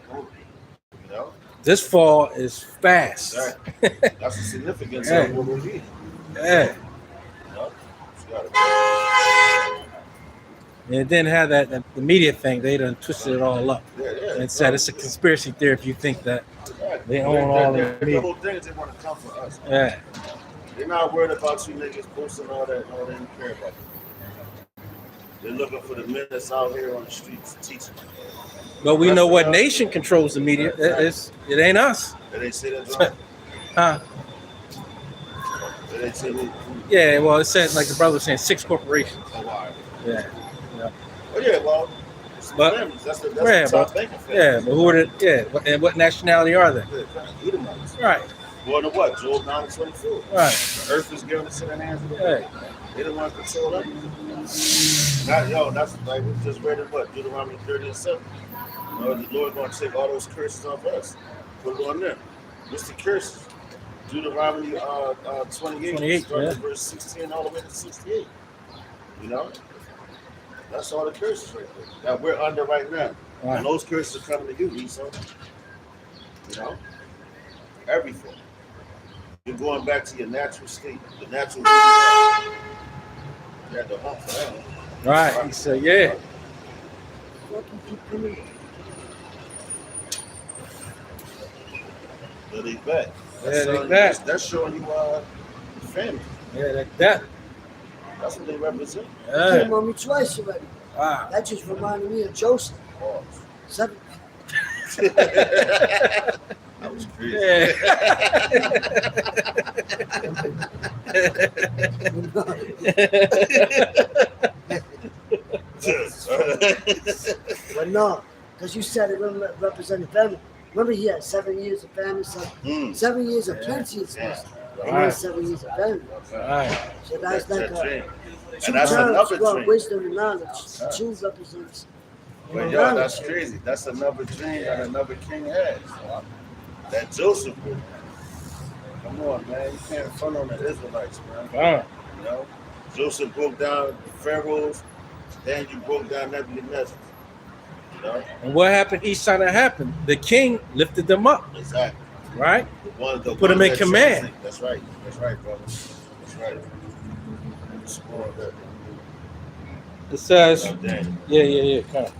know. This fall is fast. Right. That's the significance Yeah. of what we're reading. Yeah. You know? And it didn't have that the media thing. They done twisted it all up and said it's a conspiracy theory if you think that they own all the The media. whole thing is they want to come for us. Yeah. They're not worried about you niggas posting all that. No, they don't care about it. They're looking for the men that's out here on the streets teaching. But we know what nation controls the media. It ain't us. Did they say that, John? Huh? Did they say that? Yeah, well, it said, like the brother was saying, 6 corporations. Oh, all right. Yeah. Oh, yeah, well, it's the But- families. That's Yeah, the top banking family. Yeah, but who are the, and what nationality are they? Edomites. Right, More than what? Job 9:24. right. The earth is given into the hands of the Hey. They don't want to control everything. That's like we just read in what? Deuteronomy 30:7. You know, the Lord going to take all those curses off us. Put it on them. What's the curses? Deuteronomy 28, starting at verse 16 all the way to 68. You know? That's all the curses right there that we're under right now. Right. And those curses are coming to you, Esau. You know? Everything. You're going back to your natural state, the natural state. You had to hump for that one. Right. He said, yeah. Fucking keep coming. So they back. Yeah, they showing back. You, that's showing you family. Yeah, that. That's what they represent. Yeah. Came on me twice already. Wow. That just reminded me of Joseph. Oh. 7. I was crazy. But no, because you said it represented famine. Remember, he had 7 years of famine, 7 years of plenty of stuff, and then 7 years of famine. Right. So that's like that a dream. two And that's terms, another well, dream. wisdom and knowledge. Two represents. But yo, that's crazy. That's another dream that another king has. That Joseph book. Come on, man. You can't front on the Israelites, man. Wow. You know? Joseph broke down Pharaoh's, then you broke down Nebuchadnezzar. You know? And what happened each time that happened? The king lifted them up, Exactly. right? The Put him in that command. changed it. That's right. That's right, brother. That's right. Score that. It says, Oh, dang. yeah. Come on.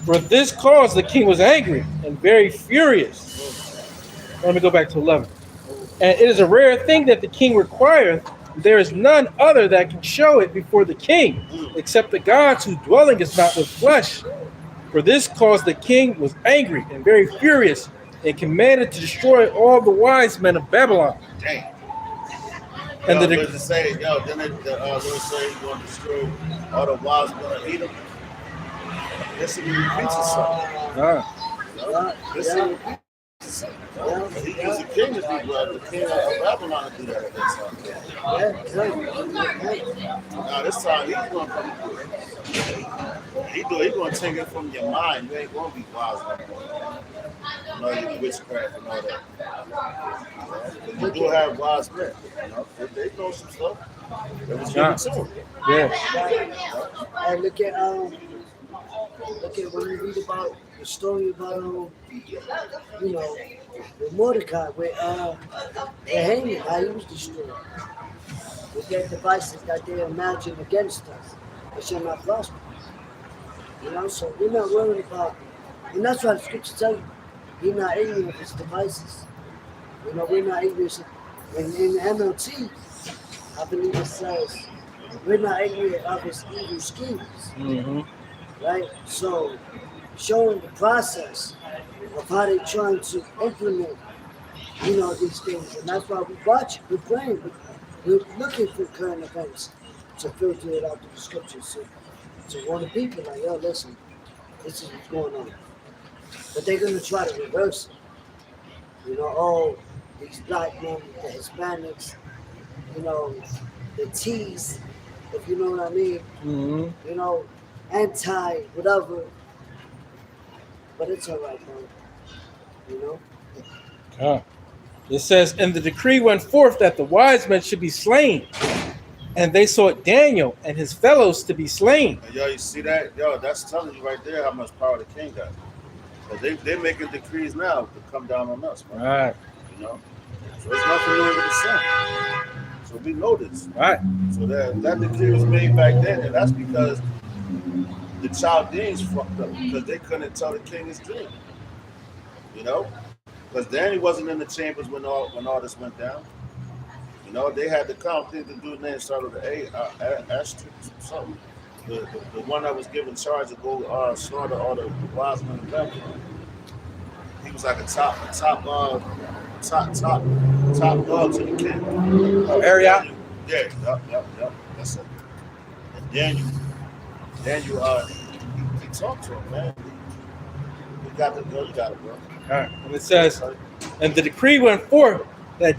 For this cause the king was angry and very furious. Let me go back to 11. And it is a rare thing that the king requireth. There is none other that can show it before the king, except the gods whose dwelling is not with flesh. For this cause the king was angry and very furious, and commanded to destroy all the wise men of Babylon. Dang. And Yo, the what does it say? Yo, then it say he's going to destroy all the wise men of Edom. Listen, he repeats himself. Listen, he was the king of the king of Babylon to do that at that time. Now this time he's going to come through. He's going to take it from your mind. You ain't going to be wise anymore. You know, your witchcraft and all that. But you do have wise men. You know, they know some stuff. It was given to them. Yeah. And look at when you read about the story about you know, with Mordecai, with Haman, how he was destroyed. With their devices that they imagine against us, it shall not prosper. You know, so we're not worried about, and that's why the scriptures tell you, you're not ignorant of his devices. You know, we're not ignorant. In MLT, I believe it says, we're not ignorant of his evil schemes. Mm-hmm. Right? So, showing the process of how they're trying to implement, you know, these things. And that's why we watch it, we're praying, we're looking for current events to filter it out through the scriptures. To warn the people, like, yo, listen, this is what's going on. But they're going to try to reverse it. You know, these black men, the Hispanics, you know, the T's, if you know what I mean, Mm-hmm. you know, anti whatever, but it's all right, bro. You know. It says, and the decree went forth that the wise men should be slain, and they sought Daniel and his fellows to be slain. And yo, you see that? Yo, that's telling you right there how much power the king got. Because they're making decrees now to come down on us, man. Right. You know, so it's nothing new under the sun. So we know this. Right. So that decree was made back then, and that's because the Chaldeans fucked up because they couldn't tell the king his dream. You know, because Daniel wasn't in the chambers when all this went down. You know, they had to come. I think the dude's name started with Ashton, something. The one that was given charge to go slaughter all the wise men of Babylon. He was like a top dog to the king. Area. Yeah, yep. That's it. And Daniel, he talked to him, man. You got it, bro. All right. And it says, and the decree went forth that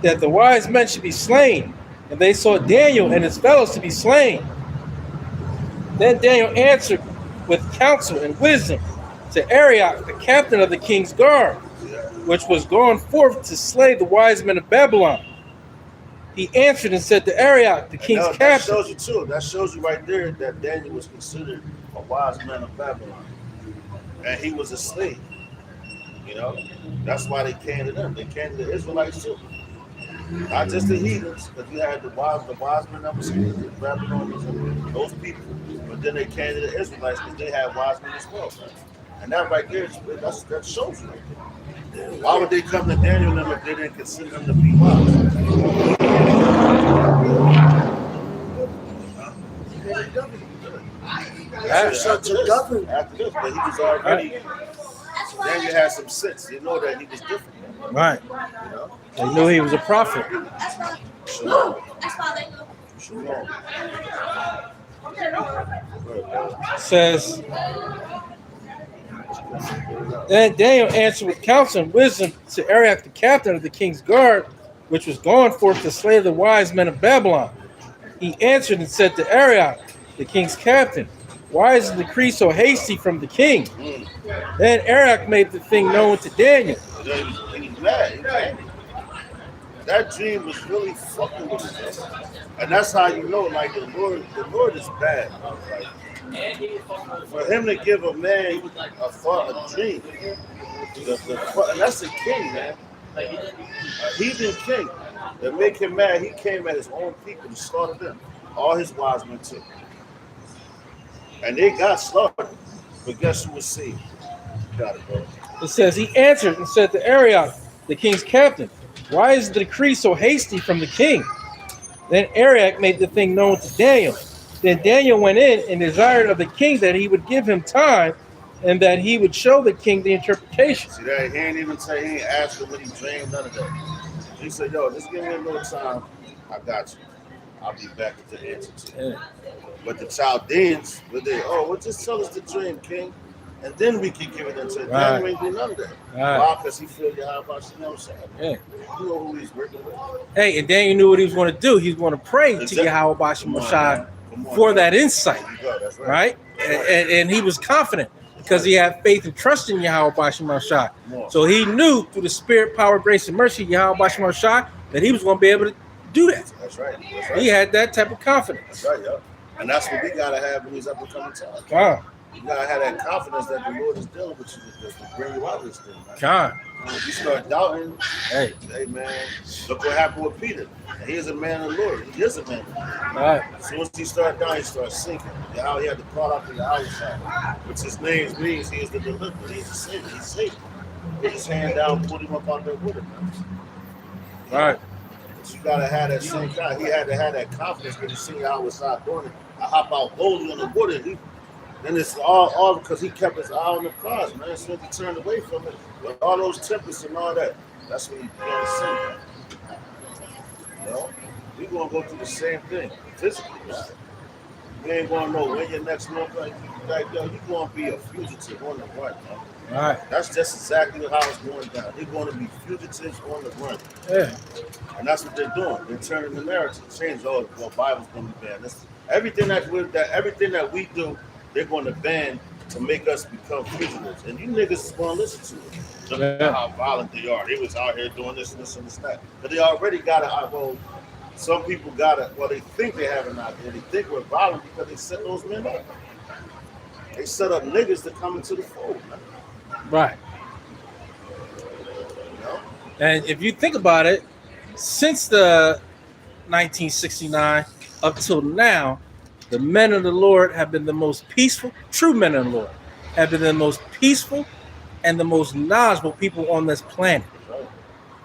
the wise men should be slain, and they sought Daniel and his fellows to be slain. Then Daniel answered with counsel and wisdom to Arioch, the captain of the king's guard, which was gone forth to slay the wise men of Babylon. He answered and said to Arioch, the king's captain. That shows you too. That shows you right there that Daniel was considered a wise man of Babylon, and he was a slave. You know, that's why they came to them. They came to the Israelites too, not just the heathens, because you had the wise men that was here, the Babylonians, and those people. But then they came to the Israelites because they had wise men as well, man. And that right there, that shows you right there. Why would they come to Daniel and them if they didn't consider them to be wise? your son to govern. After this, but he was already. Then you had some sense. You know that he was different. Right. You know. They knew he was a prophet. Shalom. Shalom. Says, then Daniel answered with counsel and wisdom to Arioch, the captain of the king's guard, which was gone forth to slay the wise men of Babylon. He answered and said to Arioch, the king's captain, why is the decree so hasty from the king? Then Arioch made the thing known to Daniel. He was mad. He was angry. That dream was really fucking with him. And that's how you know, like the Lord is bad. Like, for him to give a man a dream, and that's the king, man. A heathen king that make him mad. He came at his own people to slaughter them. All his wise men too. And they got slaughtered. But guess who was saved? Got it, bro. It says, he answered and said to Arioch, the king's captain, why is the decree so hasty from the king? Then Arioch made the thing known to Daniel. Then Daniel went in and desired of the king that he would give him time and that he would show the king the interpretation. See that? He ain't even say, he ain't asked him what he dreamed, none of that. He said, yo, just give me a little time. I got you. I'll be back with the answer to you. Yeah. But the Chaldeans, well, just tell us the dream, king. And then we can give it into him. Daniel ain't do none of that. Why? Because he feel Yahweh Shem. Yeah. You know who he's working with. Hey, and Daniel knew what he was going to do. He was going to pray to Yahweh Shem for that insight. That's right? And he was confident because he had faith and trust in Yahweh Shem. So he knew through the spirit, power, grace, and mercy, Yahweh Shem, that he was going to be able to do that. That's right. He had that type of confidence. That's right, yeah. And that's what we got to have in these up and coming times. God. You got to have that confidence that the Lord is dealing with you to bring you out of this thing. God. If you start doubting, hey man, look what happened with Peter. He is a man of the Lord. He is a man of the Lord. Right. As soon as he started down, he started sinking. How he had to call out to the outside, which his name means he is the deliverer. He's the savior. He's safe. Put his hand down, put him up on there with him. Right. But you gotta have that same kind. He had to have that confidence when he seen how was not doing it. I hop out boldly on the water. Then it's all because he kept his eye on the cross, man. As soon as he turned away from it, with all those tempests and all that, that's when he began to sin. You know, we gonna go through the same thing physically, right? We ain't gonna know when your next month, like yo, you gonna be a fugitive on the run, man. All right. That's just exactly how it's going down. They're going to be fugitives on the run. Yeah. And that's what they're doing. They're turning the narrative, change. Oh, well, Bible's going to be banned. Everything that we do, they're going to ban to make us become fugitives. And you niggas is going to listen to it. Look at how violent they are. They was out here doing this and this and that. But they already got it. Well, some people got it. Well, they think they have an idea. They think we're violent because they set those men up. They set up niggas to come into the fold, man. Right. You know? And if you think about it, since the 1969 up till now, the men of the Lord have been the most peaceful, true men of the Lord have been the most peaceful and the most knowledgeable people on this planet.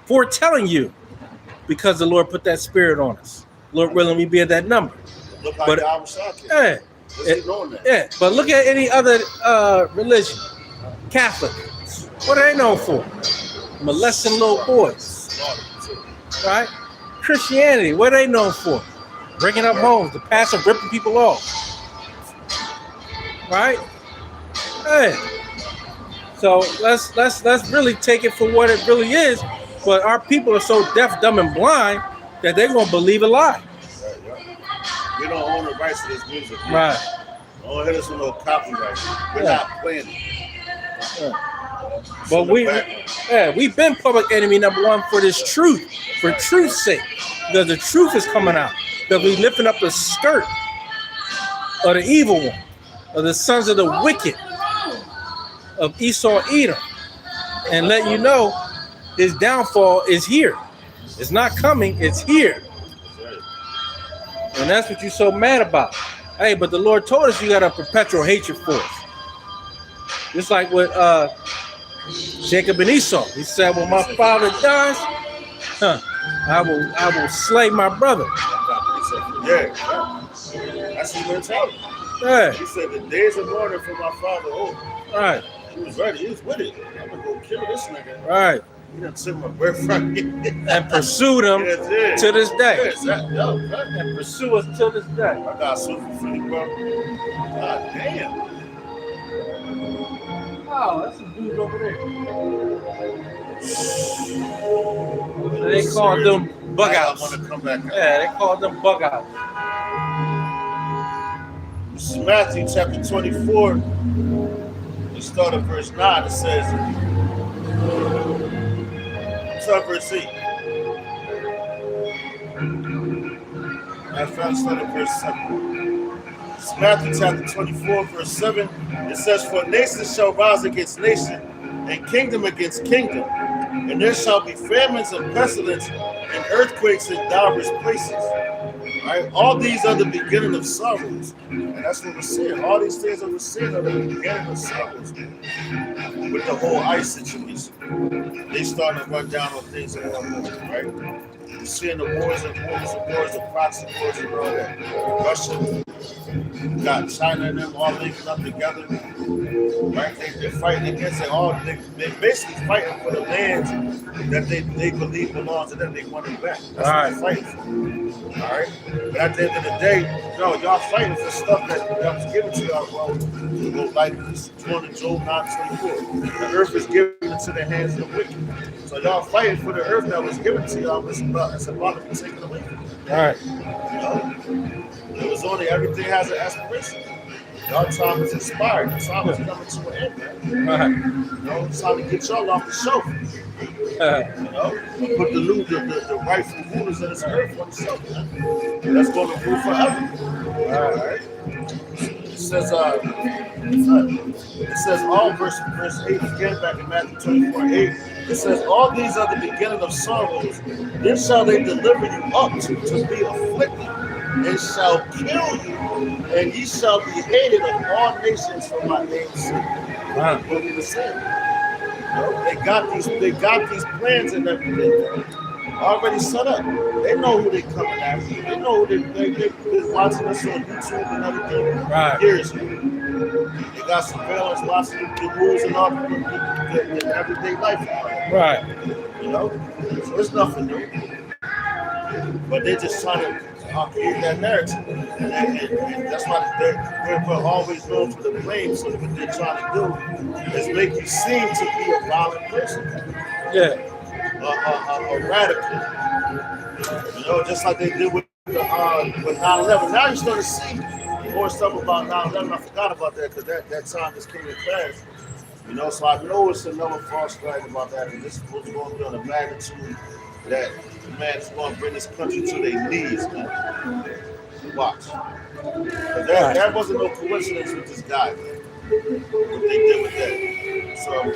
Foretelling you, because the Lord put that spirit on us. Lord willing, we be at that number. Look like But yeah, yeah, but look at any other religion. Catholic, what are they known for? Molesting little boys, right? Christianity, what are they known for? Breaking up homes, the pastor ripping people off, right? Hey, so let's really take it for what it really is. But our people are so deaf, dumb, and blind that they're gonna believe a lie. We don't own the rights to this music. Right. Don't hit us with no copyright. We're not playing it. But we've been public enemy number one for this truth, for truth's sake, because the truth is coming out. Because we lifting up the skirt of the evil one, of the sons of the wicked, of Esau, Edom, and letting you know his downfall is here. It's not coming; it's here, and that's what you're so mad about. Hey, but the Lord told us you got a perpetual hatred for us. Just like with Jacob and Esau. He said, when my father dies, I will slay my brother. Yeah. That's his mentality. Yeah, He said the days of mourning for my father. Oh, right, he was ready. He was with it. I'm gonna go kill this nigga. right. He done took my birthright. And pursue them to this day. Yes, right. And pursue us to this day. I got something for you, bro. God damn. Oh, that's some dudes over there. They called them bug I outs. want to come back out. Yeah, they called them bug outs. This is Matthew chapter 24. We start at verse 9. It says, start verse 8. I found start at verse 7. This is Matthew chapter 24, verse 7. It says, for nation shall rise against nation, and kingdom against kingdom. And there shall be famines and pestilence and earthquakes in divers places. Right? All these are the beginning of sorrows. And that's what we're seeing. All these things that we're seeing are the beginning of sorrows. With the whole ICE situation. They starting to run down on things and all that, right? We're seeing the wars, the proxy wars and all that. Russia, got China and them all linking up together. Right? They're fighting against it all. They're basically fighting for the lands that they believe belongs to them. They want it back. That's what they're fighting for. All right? But at the end of the day, y'all fighting for stuff that was given to y'all. Well, like this one in Job 9:24. The earth is given into the hands of the wicked. So y'all fighting for the earth that was given to y'all. It's about to be taken away from you. All right. It was only everything has an aspiration. Y'all time is expired. The time is coming to an end, man. It's time to get y'all off the shelf. Put the rightful rulers of this earth on the shelf, man. That's going to rule forever. All right. It says all verse 8 again back in Matthew 24:8. It says, all these are the beginning of sorrows. Then shall they deliver you up to be afflicted, and shall kill you, and ye shall be hated of all nations for my name's sake. What we were saying. They got these plans and everything already set up. They know who they coming after. They know who they've been watching us on YouTube and everything years ago. They got surveillance watching the rules and all the everyday life. Right. So it's nothing new. But they're just trying to create that narrative. And that's why we're always known for the blame. So what they're trying to do is make you seem to be a violent person. Yeah. A radical. Just like they did with 9/11. Now you're starting to see more stuff about 9/11. I forgot about that because that time just came in class. So I know it's another false flag about that. And this is what's going to be on the magnitude that the man's going to bring this country to their knees, man. Watch. That wasn't no coincidence with this guy, man. What they did with that. So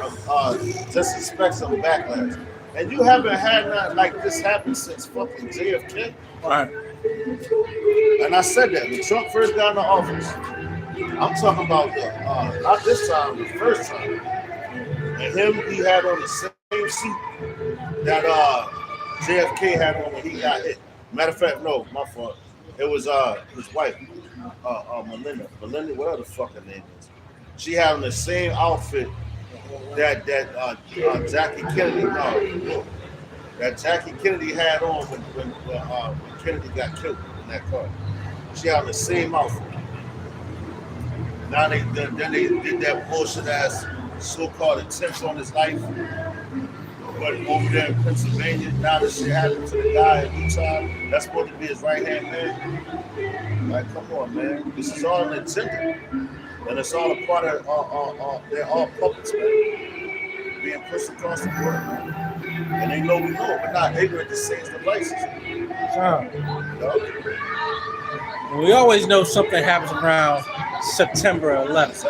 just expect some backlash. And you haven't had nothing like this happen since fucking JFK. Right. And I said that when Trump first got in the office. I'm talking about not this time, the first time. And he had on the same suit that JFK had on when he got hit. Matter of fact, no, my fault. It was his wife, Melinda, whatever the fuck her name is. She had on the same outfit that Jackie Kennedy had on when Kennedy got killed in that car. She had on the same outfit. Now they did that bullshit ass so-called attempt on his life. But over there in Pennsylvania, now this shit happened to the guy in Utah. That's supposed to be his right-hand man. Like, come on, man. This is all an agenda. And it's all a part of, they're all puppets, man. Being pushed across the board. And they know we know, but not ignorant to seize devices. We always know something happens around September 11th,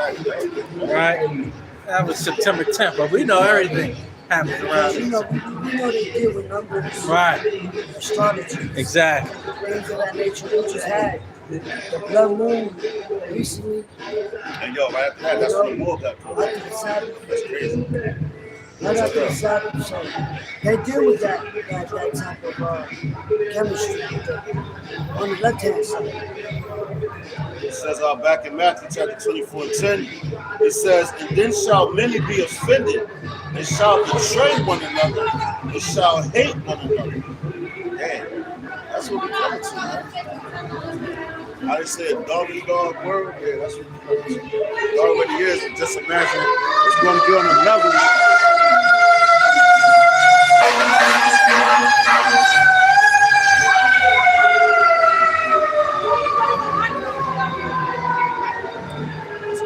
right? That was September 10th, but we know everything happens around. We know they deal with numbers, right? Astrology, exactly. Things of that nature. We just had the blood moon recently. And right after that, that's when the war got caught. That's crazy. Right after the Sabbath. So they deal with that type of chemistry on the left-hand side. It says back in Matthew chapter 24 and 10, it says, and then shall many be offended, and shall betray one another, and shall hate one another. Damn, that's what we're coming to, man. How they say a dog world? Yeah, that's what we're coming to. It already is, but just imagine it's going to be on a level.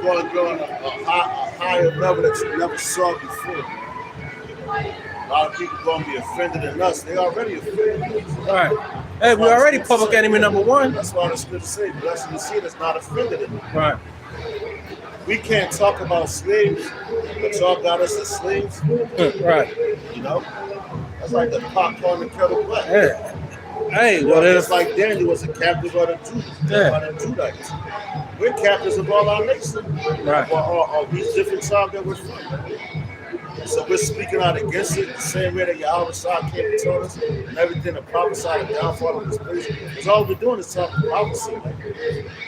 Going to go on a higher level that you never saw before. A lot of people going to be offended in us. They already offended. All right. Hey, we're already public enemy number one. That's why the scripture say, blessed is he that's not offended in it. Right. We can't talk about slaves, but y'all got us as slaves. Right. You know? That's like the pot calling the kettle black. Yeah. Hey, well, it's like Daniel was a captive of the Judites. We're captives of all our nations. Right. All these different tribes that we're from. So we're speaking out against it the same way that Yahweh Shah came and told us and everything to prophesy the downfall of this place. Because all we're doing is talking prophecy.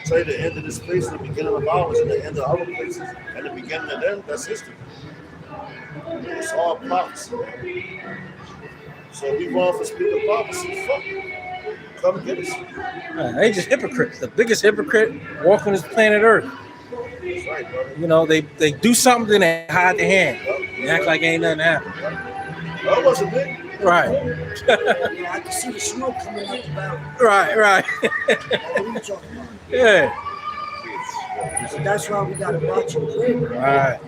Tell you the end of this place, the beginning of ours, and the end of other places, and the beginning of them, that's history. It's all prophecy. So we want for speaking prophecy, fuck it. Come get us. They just hypocrites. The biggest hypocrite walking this planet Earth. That's right, brother. You know, they do something and hide their hand. They act like ain't nothing happened. That wasn't big. Right. Yeah, I can see the smoke coming out the barrel. Right. What are you talking about? Yeah. So that's why we gotta watch and pray. Right.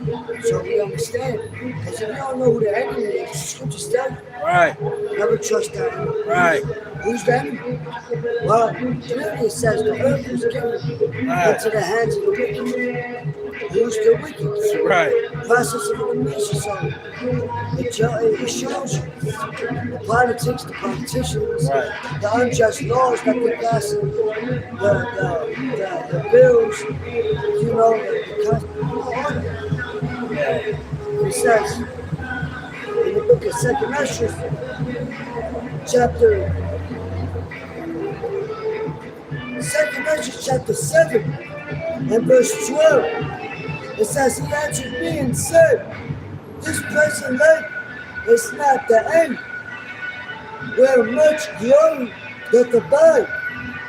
So we understand. Because if you don't know who the enemy is, the scriptures tell you. Right. Never trust that enemy. Right. Who's the enemy? Well, clearly it says the earth was given into the hands of the wicked. Who's the wicked? Right. Process of elimination. So it shows you the politics, the politicians, Right. the unjust laws that they pass, the bills, you know, it says in the book of 2nd Ezra, chapter 7 and verse 12, it says, he answered me and said, this present life is not the end, where much glory doth abide.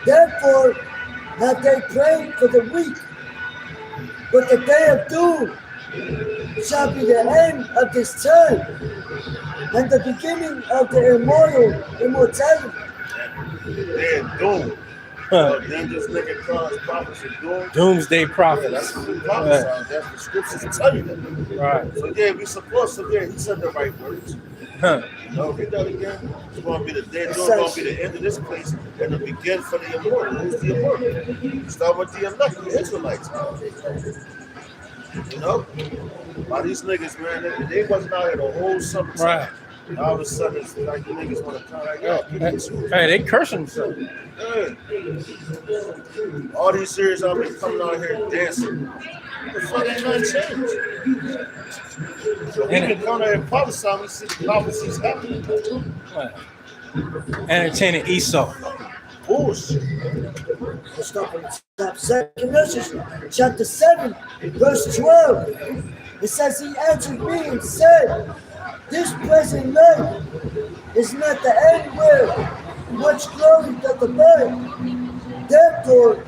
Therefore have they prayed for the weak, but the day of doom shall be the end of this time, and the beginning of the immortality. They're doomed. Then this nigga calls prophets are doomed. Doomsday prophet. That's what we prophesy. That's the scriptures tell you that. Right. So yeah, we supposed to. Yeah, he said the right words. Huh. No, read that again. It's going to be the day. It's going to be the end of this place and the begin for the immortal. Who's the immortal? Start with the elect, the Israelites. You know, by these niggas, man, they wasn't out here the whole summer. Right. All of a sudden, it's like the niggas want to come like, yo, Hey, they cursing themselves. yeah. All these series I've been coming out here dancing. The fuck ain't nothing changed. So we can come out here and prophesy, we see the prophecies happening. Right. Entertaining Esau. Bullshit. Let's stop at the top. 2nd Ezra, chapter 7, verse 12. It says, he answered me and said, this present life is not the end where much glory doth abide. Therefore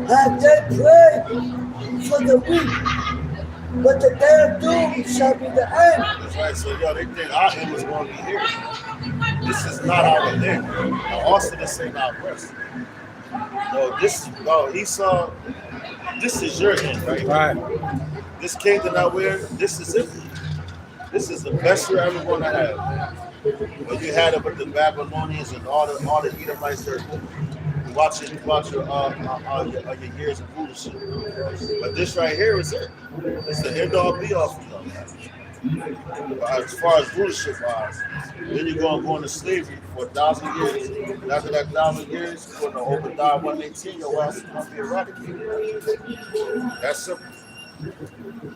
have they prayed for the weak, but the day of doom shall be the end. That's right. So, yo, they think our end was going to be here. This is not our end. Now, also, this ain't our rest. No, Esau, this is your end, right? Right. This kingdom that we're in, this is it. This is the best you're ever going to have. When you had it with the Babylonians and all the Edomites there, watch your years of foolishness. But this right here is it. It's the end all be all for them. As far as rulership wise, then you're going to go into slavery for 1,000 years. And after that 1,000 years, you're going to Obadiah 118, your ass is going to be eradicated. That's simple.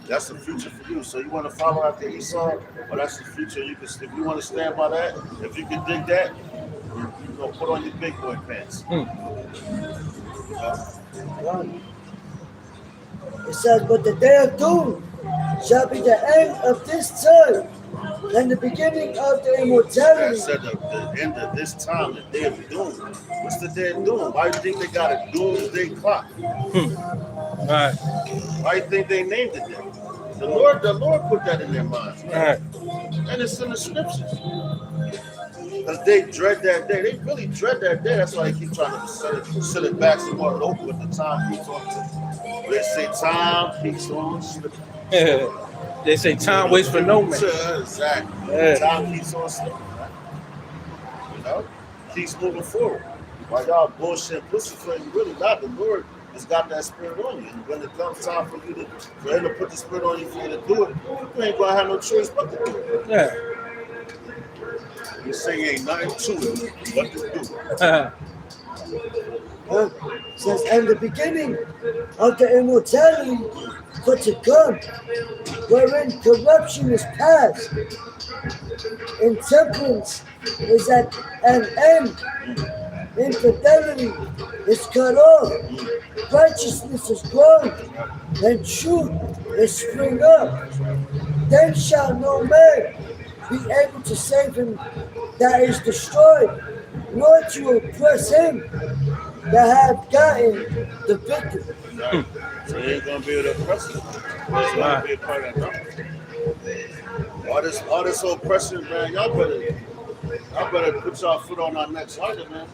That's the future for you. So you want to follow after Esau, well, that's the future. You can, if you want to stand by that, if you can dig that, you know, put on your big boy pants. It says, but the day of doom shall be the end of this time and the beginning of the I immortality. said the end of this time, the day of doom. What's the day of doom? Why do you think they got a doomsday clock? All right. Why do you think they named it that? The Lord put that in their minds. All right. And it's in the scriptures. Because they dread that day. They really dread that day. That's why they keep trying to set it back some more open, but the time keeps on. They say time keeps on slipping. They say time waits for no man. Exactly. Yeah. Time keeps on slipping. Right? You know? Keeps moving forward. While y'all bullshit pussyfoot, you really not. The Lord has got that spirit on you. And when it comes time for him to put the spirit on you for you to do it, you ain't gonna have no choice but to do it. Yeah. You say ain't nothing to it but to do it. It says, and the beginning of the immortality for to come, wherein corruption is past, intemperance is at an end, infidelity is cut off, righteousness is grown, and truth is spring up. Then shall no man be able to save him that is destroyed, nor to oppress him that have gotten the victory. Right? So you ain't gonna be able to oppress it. It's gonna be a part of that. All this oppression, man, y'all better put y'all foot on our necks harder, man.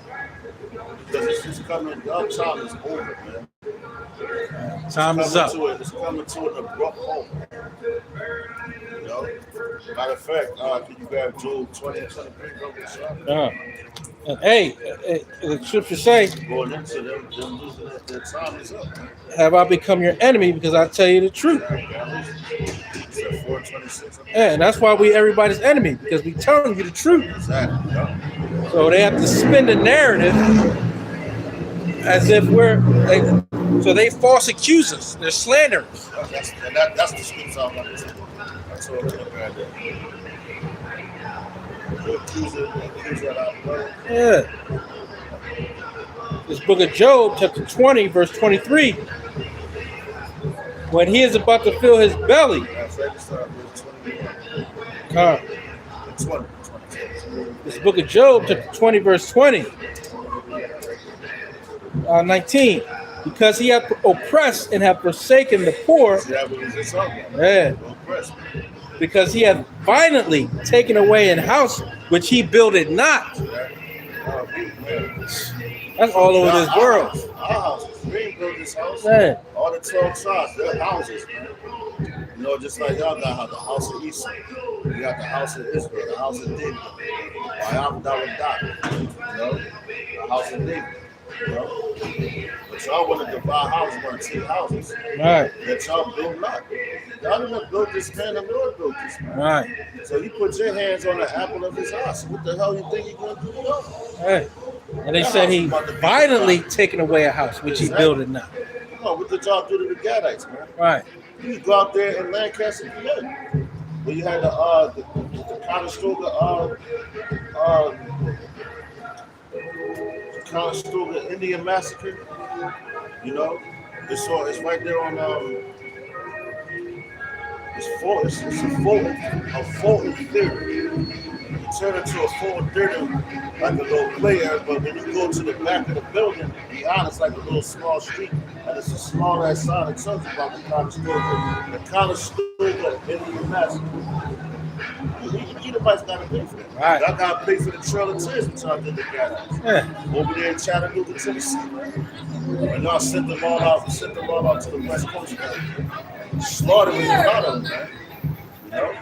Because it's just coming, y'all time is over, man. Time is up. It's coming to an abrupt halt. You know? Matter of fact, can you grab Job 20 and 23, bro? And hey, the scripture say, Going into them losing their time is up. have I become your enemy because I tell you the truth? It's at 426. Yeah, and that's why we everybody's enemy, because we telling you the truth. Exactly. Yeah. So they have to spin the narrative as if so they false accuse us. They're slanderers. That's the scripture I wanted to. That's what I'm going to grab there. Yeah. This book of Job, chapter 20, verse 23. When he is about to fill his belly. This book of Job, chapter 20, verse 20. 19. Because he hath oppressed and hath forsaken the poor. Yeah. Because he hath violently taken away an house which he builded not. That's all over this world. Our houses. We ain't built this house. Yeah. All the 12 tribes, their houses, man. You know, just like y'all got the house of Esau. You got the house of Israel, the house of David. You know, the house of David. You know? But y'all want to divide houses, want to take houses. Right. That y'all build not. Y'all didn't build this man, the Lord built this man. Right. So you put your hands on the apple of his eye. So what the hell you think you're going to do? Right. And they said he violently taken away a house which he builded not. Come on, what did y'all do to the Gadites, man? Right. You go out there in Lancaster, PA, where you had the Conestoga Indian massacre. You know, it's right there on it's a Fulton theater. You turn it to a Fulton theater like a little play area, but when you go to the back of the building, to be honest, like a little small street, and it's a small ass sign that tells you about the Conestoga Indian massacre. Anybody's got to pay for that. Right. Y'all got to pay for the Trail of Tears which y'all did the Gadites. Yeah. Over there in Chattanooga, Tennessee. And y'all sent them all out to the West Coast, man. Slaughtered them out of them, man. You know?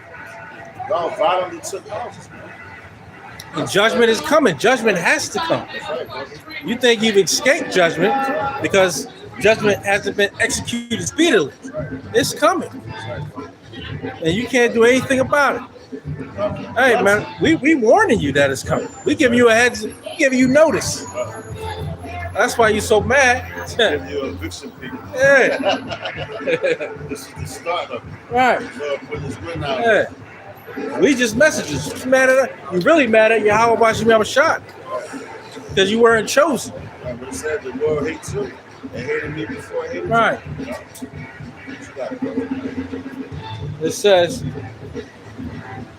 Y'all violently took houses, man. And judgment is coming. Judgment has to come. That's right, brother. You think you've escaped judgment because judgment hasn't been executed speedily. It's coming. And you can't do anything about it. Hey man, we warning you that it's coming. We giving you a giving you notice. That's why you so mad. Give you eviction people. Yeah. This is the start of it. Right. Lord put his win out. Yeah. We just messages. You mad at us? You really mad at Yahweh Bashim Yamashak because you weren't chosen. Right, but it said the world hates you. They hated me before I hated Right. you. What you got, brother? It says,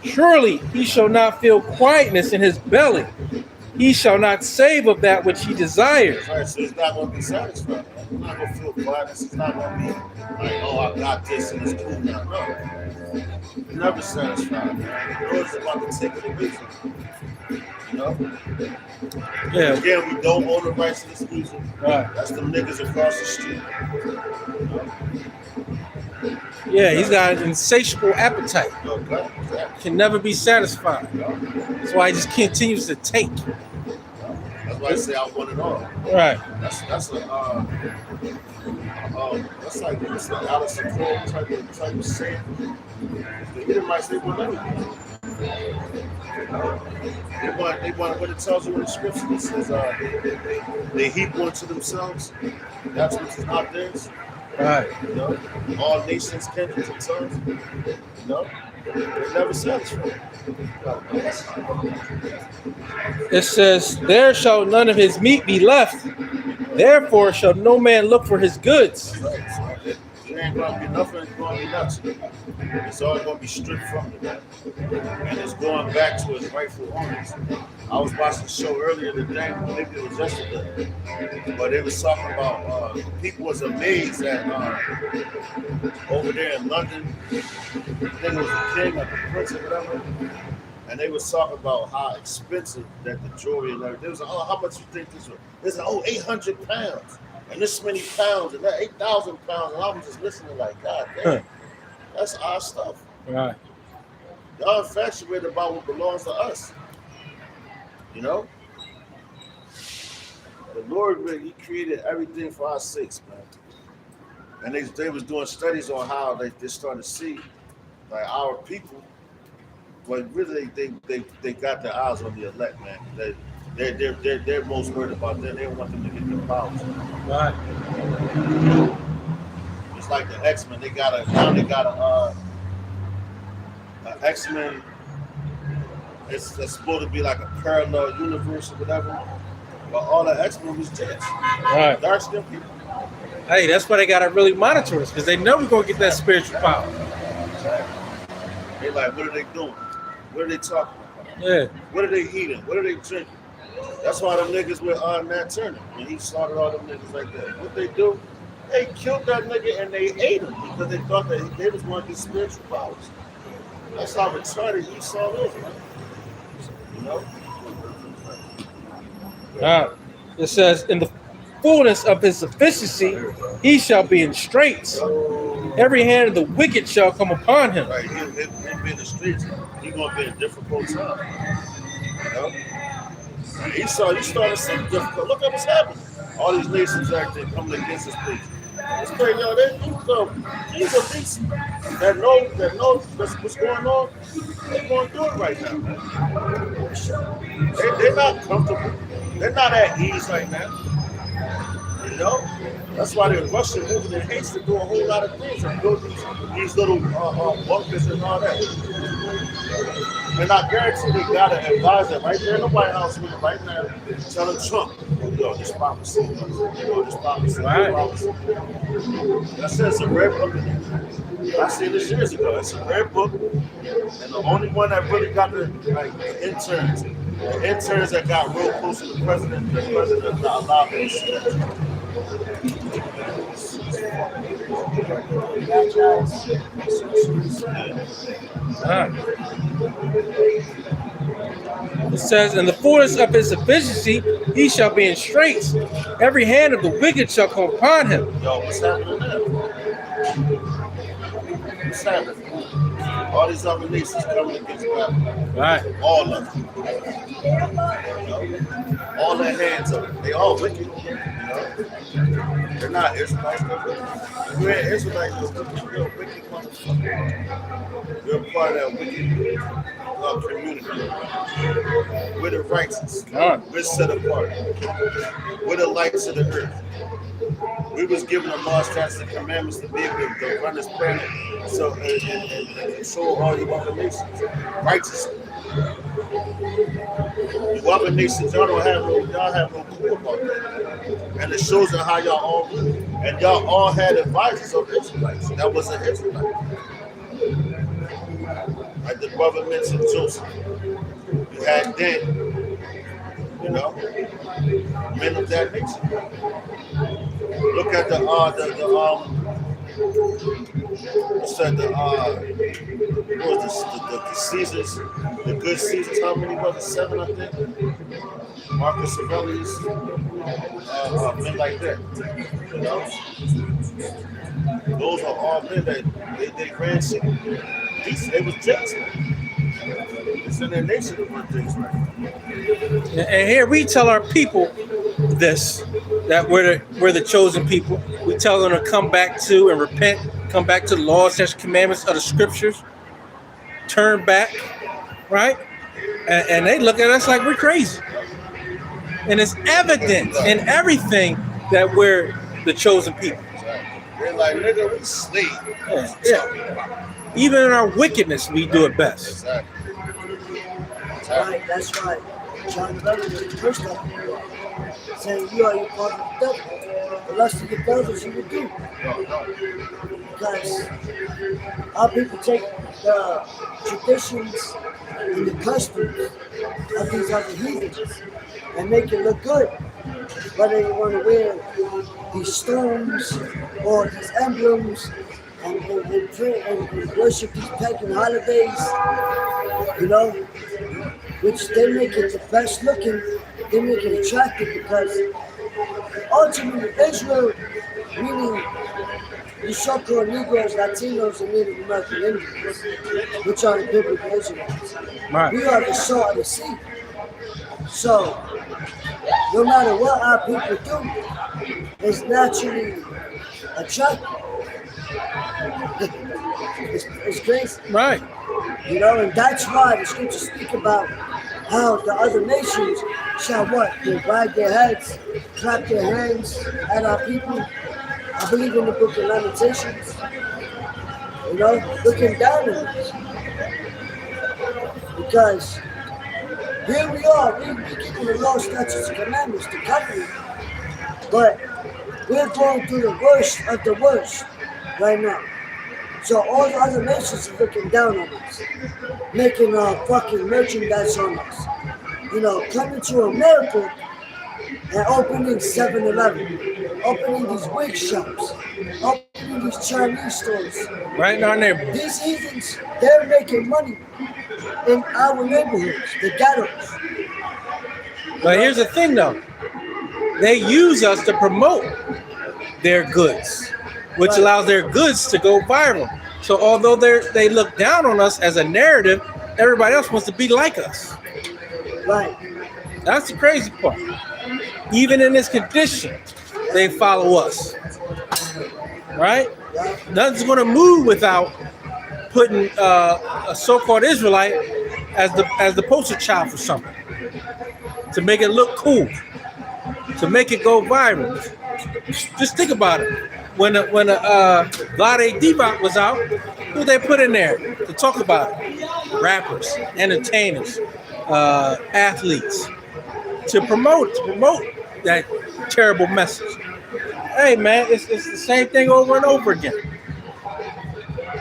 surely he shall not feel quietness in his belly. He shall not save of that which he desires. Right, so he's not going to be satisfied. He's not going to feel quietness. He's not going to be like, oh, I got this and it's cool now. No. He's never satisfied, man. The Lord's about to take it away from you. You know? Yeah. Again, we don't own the rights to this music. Right. That's them niggas across the street. Yeah, he's got an insatiable appetite. Okay, exactly. Can never be satisfied. That's why he just continues to take. That's why I say I want it all. Right. That's like Alice in Cole type of saying. The Edomites, they want everything. They want what it tells you in the scripture. It says they heap one to themselves. That's what is not theirs. Right. You know, all nations, kindreds, and tongues. You know, they're never satisfied. It says, there shall none of his meat be left. Therefore shall no man look for his goods. Right. So it ain't gonna be nothing. It's gonna be nothing. It's all gonna be stripped from you, man. And it's going back to its rightful owners. I was watching a show earlier today, maybe it was yesterday, but they was talking about people was amazed at over there in London. I think it was the king or the prince or whatever, and they was talking about how expensive that the jewelry and everything. They was like, oh, how much you think this was? It's like, oh, 800 pounds, and this many pounds, and that 8,000 pounds, and I'm just listening like, God damn, that's our stuff. Right. Y'all infatuated about what belongs to us. You know? The Lord, He created everything for our sakes, man. And they was doing studies on how they started to see, like, our people, but really they got their eyes on the elect, man. They're most worried about them. They don't want them to get their powers. Right. It's like the X-Men. They got a X-Men. It's supposed to be like a parallel universe or whatever. But all the X-Men was jets. Right. Dark skinned people. Hey, that's why they gotta really monitor us, because they know we're gonna get that spiritual power. They like, what are they doing? What are they talking about? Yeah. What are they eating? What are they drinking? That's why the niggas with Nat Turner, when he slaughtered all them niggas like that. What they do? They killed that nigga and they ate him because they thought that they was going to get spiritual powers. That's how retarded Esau is, man. You know? It says, in the fullness of his sufficiency, he shall be in straits. Every hand of the wicked shall come upon him. Right, he'll be in the streets. He's going to be in difficult time. You know? Esau, you started to see difficult. Look at what's happening. All these nations acting coming against this place. It's crazy, yo. These are these that know what's going on. They're going to do it right now, man. They're not comfortable. They're not at ease right now. You know? That's why they're rushing, moving in haste to do a whole lot of things and build these little bunkers and all that. And I guarantee they got an advisor right there in the White House with them right now telling Trump, yo, this prophecy. Yo, this prophecy. Right. That says it's a rare book. I seen this years ago. It's a rare book. And the only one that really got the interns that got real close to the president allowed them to see that. It says, in the fullness of his sufficiency, he shall be in straits. Every hand of the wicked shall come upon him. Yo, what's happening now? What's happening? All these other nations coming against Babylon. Right. All of them. You know? All their hands are, they all wicked. You know? They're not Israelites. You're an Israelite, you're a wicked motherfucker. You're a part of that wicked community. We're the righteous. We're set apart. We're the lights of the earth. We was given the laws, statutes, and commandments to be able to run this planet so and control all the other nations righteously. You other nations, y'all have no clue about that. And it shows you how y'all all had advisors of Israelites. That was an Israelite. Like the brother mentioned Joseph. You had Dan, men of that nature. Look at the seasons, the good seasons. How many was it? 7, I think. Marcus Aurelius, men like that. Those are all men that they ran shit. They was jets. It's in their nature to run things right. And here we tell our people this, that we're the chosen people. We tell them to come back to and repent, come back to the laws, statutes, commandments of the scriptures, turn back, right? And they look at us like we're crazy. And it's evident in everything that we're the chosen people. They're like, nigga, we sleep. Yeah. Even in our wickedness, we do it best. Exactly. Right, that's right. John 11 was the first of you, saying you are your father's devil. The lust of your fathers you will do. Because our people take the traditions and the customs of these other heathens and make it look good. Whether you want to wear these stones or these emblems and pray and worship these pagan holidays, which they make it the best looking, they make it attractive because ultimately Israel, meaning the so-called Negroes, Latinos, and Native American Indians, which are the biblical Israelites. Right. We are the salt of the sea. So, no matter what our people do, it's naturally attractive. It's crazy. Right. And that's why the scriptures speak about how the other nations shall what? They wag their heads, clap their hands at our people. I believe in the book of Lamentations. Looking down on us. Because here we are, we're giving the law, statutes, and commandments to cover it. But we're going through the worst of the worst right now. So all the other nations are looking down on us, making fucking merchandise on us. Coming to America and opening 7-Eleven, opening these wig shops, opening these Chinese stores. Right in our neighborhood. These heathens, they're making money in our neighborhoods, the ghettos. But here's the thing, though. They use us to promote their goods, which allows their goods to go viral. So although they look down on us as a narrative, everybody else wants to be like us. Right. That's the crazy part. Even in this condition, they follow us. Right? Nothing's going to move without putting a so-called Israelite as the poster child for something, to make it look cool, to make it go viral. Just think about it. When Vlade Divac was out, who they put in there to talk about it? Rappers, entertainers, athletes, to promote that terrible message. Hey man, it's the same thing over and over again.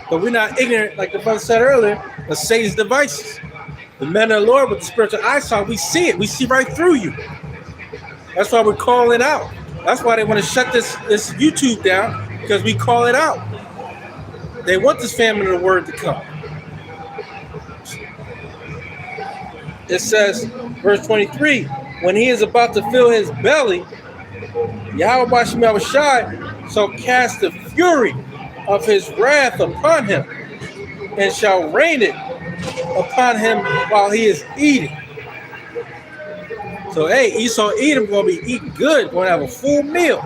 But we're not ignorant, like the brother said earlier, of Satan's devices. The men of the Lord with the spiritual eyesight, we see it. We see right through you. That's why we're calling out. That's why they want to shut this YouTube down, because we call it out. They want this family of the word to come. It says, verse 23, when he is about to fill his belly, Yahweh Shemel Shai shall cast the fury of his wrath upon him, and shall rain it upon him while he is eating. So hey, Esau Edom gonna be eating good, gonna have a full meal,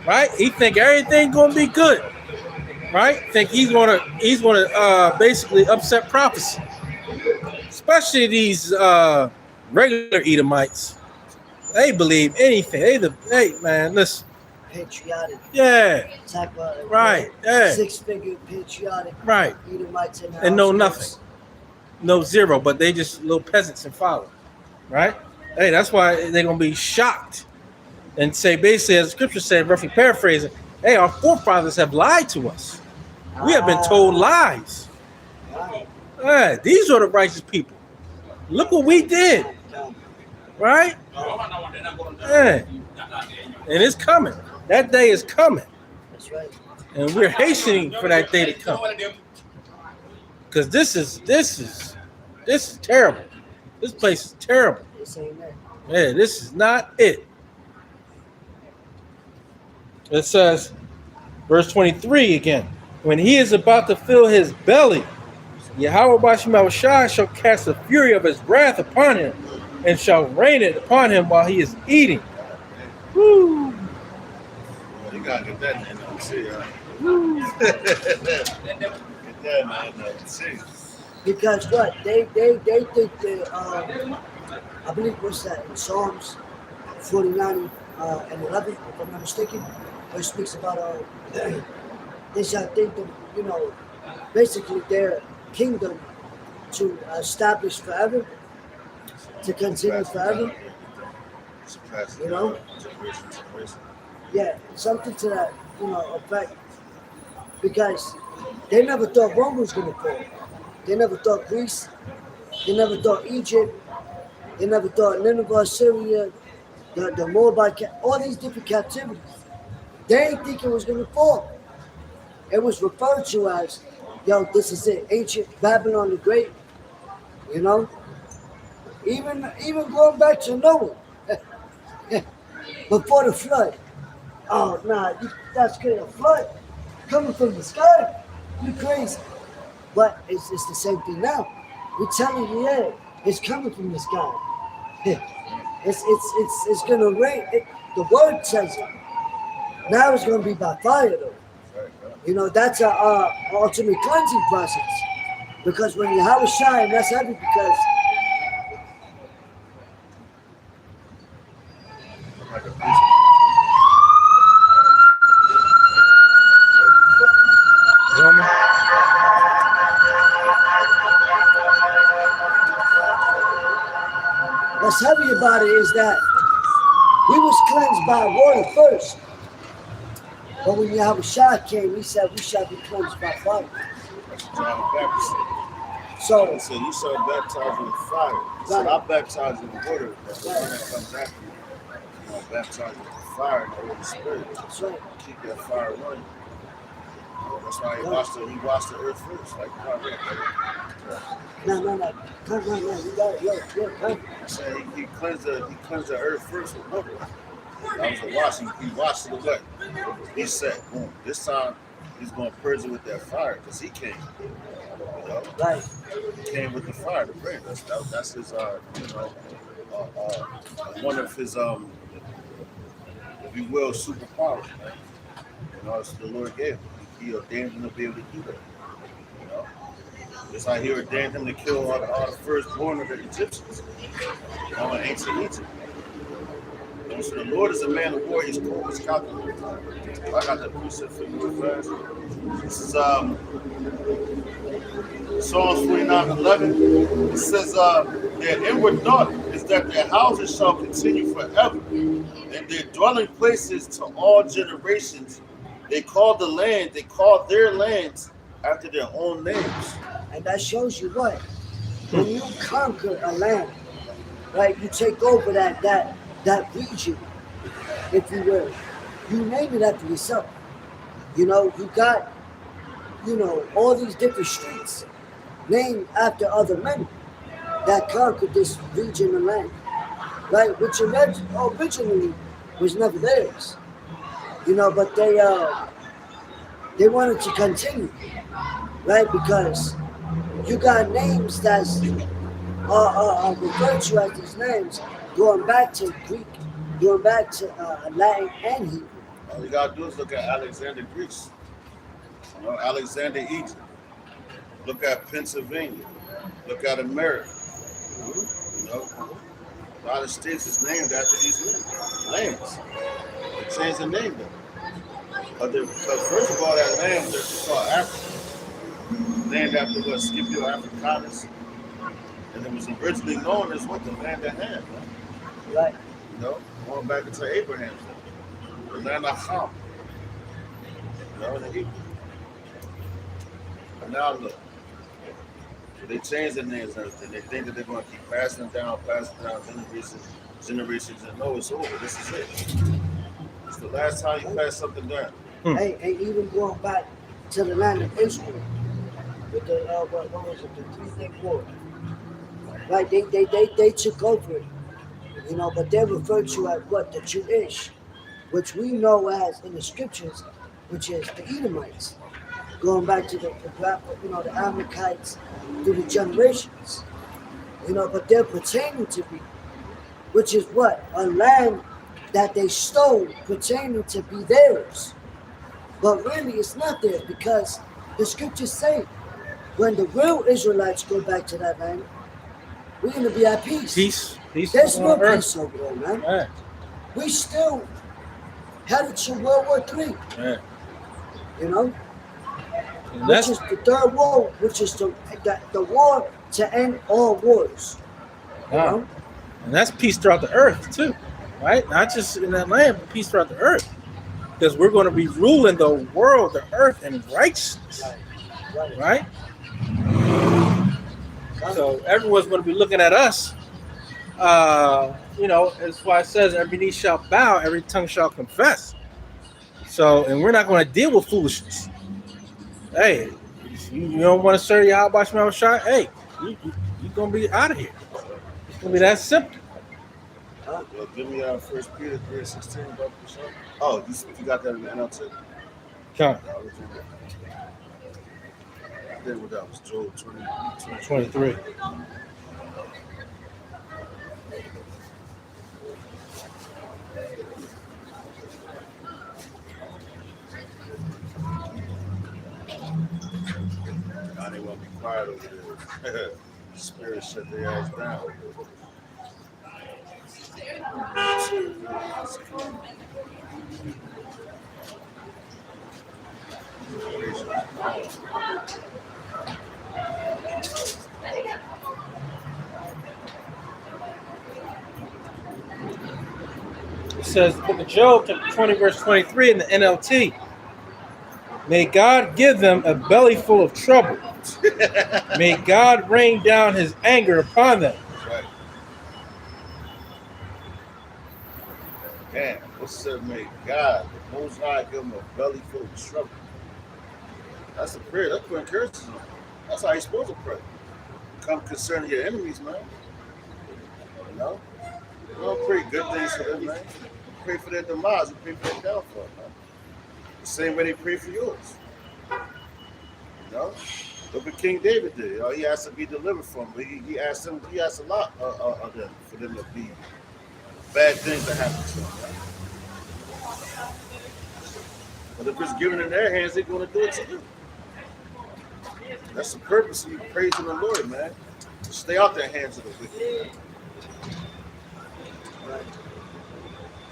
right? He think everything gonna be good, right? Think he's gonna basically upset prophecy, especially these regular Edomites. They believe anything. Hey man, listen. Patriotic Yeah, type of right. Yeah, six-figure patriotic right. Edomites And know nothing, no zero, but they just little peasants and follow, right? Hey, that's why they're gonna be shocked and say basically, as the scripture said, roughly paraphrasing, hey, our forefathers have lied to us. We have been told lies. Yeah, these are the righteous people. Look what we did, right? Yeah. And it's coming. That day is coming. That's right. And we're hastening for that day to come. Because this is terrible. This place is terrible. This ain't it. Yeah, this is not it. It says, verse 23 again, when he is about to fill his belly, Yahweh Bashim Shai shall cast the fury of his wrath upon him and shall rain it upon him while he is eating. Woo! You gotta get that in NLT, right? Get that in NLT. Because what? They think that I believe what's that in Psalms 49 and 11, if I'm not mistaken, where it speaks about they shall think that, you know, basically their kingdom to establish forever, to continue forever. You know? Yeah, something to that, you know, effect. Because they never thought Rome was going to fall. They never thought Greece. They never thought Egypt. They never thought Nineveh, Syria, the Moabite, all these different captivities. They didn't think it was going to fall. It was referred to as, yo, this is it, ancient Babylon the Great. You know? Even going back to Noah, before the flood. Oh, nah, that's good. A flood coming from the sky? You crazy. But it's the same thing now. We're telling you, yeah, it's coming from the sky. It's gonna rain. The word says it. Now it's gonna be by fire, though. You know, that's our ultimate cleansing process. Because when you have a shine, that's heavy because what's heavy about it is that we was cleansed by water first. But when Yahweh Shai came, he said we shall be cleansed by fire. John the Baptist So he said, you shall baptize with fire. He said, I'll baptize in water. But the one that comes after you, I'll baptize with fire and the Holy Spirit. that's right. Keep that fire running. That's why he washed the earth first. Like, No. Come on, you got it. Yo, come. he said he cleansed the earth first with water. That was the washing. He washed it away. He said, boom, this time he's going to purge it with that fire because he came. You know? Right. He came with the fire to bring. That's his, one of his, if you will, superpowers, man. You know, it's the Lord gave him. He ordained him to be able to do that. You know? Just like he ordained him to kill all the firstborn of the Egyptians. You know, in ancient Egypt. You know, so the Lord is a man of war. He's cool. He's calculated. I got that precept for you fast. This is Psalms 49:11. It says, their inward thought is that their houses shall continue forever, and their dwelling places to all generations. They call their lands after their own names. And that shows you what? When you conquer a land, right? You take over that region, if you will. You name it after yourself. You know, you got, all these different streets named after other men that conquered this region and land, right? Which originally was never theirs. But they wanted to continue, right? Because you got names that's referred to as these names going back to Greek, going back to Latin and Hebrew. All you gotta do is look at Alexander, Greece. You know, Alexander, Egypt. Look at Pennsylvania. Look at America. You know, a lot of states is named after these lands. They changed the name though. Because first of all, that land was called Africa, named after what Scipio Africanus, and it was originally known as what the land of Ham. Right. You know, going back into Abraham's day, the land of Ham. You know, the Hebrew. But now look, they changed the names and everything. They think that they're going to keep passing down, generations, and no, it's over. This is it. It's the last time you pass something down. Hey, and even going back to the land of Israel with the what was it, the 3-day war. Right, they took over it, you know, but they refer to as what, the Jewish, which we know as in the scriptures, which is the Edomites, going back to the Amalekites through the generations, you know, but they're pertaining to be, which is what, a land that they stole pertaining to be theirs. But really, it's not theirs, because the scriptures say when the real Israelites go back to that land, we're going to be at peace. Peace. There's no on earth. peace over there, man. Yeah. We still headed to World War III, Yeah. you know, And which that's is the third war, which is the war to end all wars. You wow. know? And that's peace throughout the earth too, right? Not just in that land, but peace throughout the earth. Because we're going to be ruling the world, the earth, in righteousness, right? So everyone's going to be looking at us. You know, that's why it says every knee shall bow, every tongue shall confess. So, and we're not going to deal with foolishness. Hey, you don't want to serve Yahweh Shema Shai? Hey, you're going to be out of here. It's going to be that simple. Well, give me 1 Peter 3:16 about the show. Oh, you got that in the NLT? Come I think what that was, Joel 20. 23. Now they want to be quiet over there. Spirit shut their ass down. It says, the book of Job, chapter 20, verse 23 in the NLT. May God give them a belly full of trouble. May God rain down his anger upon them. Right. Man, what's said, may God, the Most High, give them a belly full of trouble. That's a prayer. That's what encourages them. That's how you're supposed to pray. Come concerning your enemies, man. You know? You don't pray good things for them, man. You pray for their demise. You pray for their downfall, man. The same way they pray for yours. You know? Look what King David did. You know, he asked to be delivered from him. He asked a lot of them for them to be bad things that happen to them, man. But if it's given in their hands, they're going to do it to you. That's the purpose of you praising the Lord, man. Stay out the hands of the wicked, man. Right.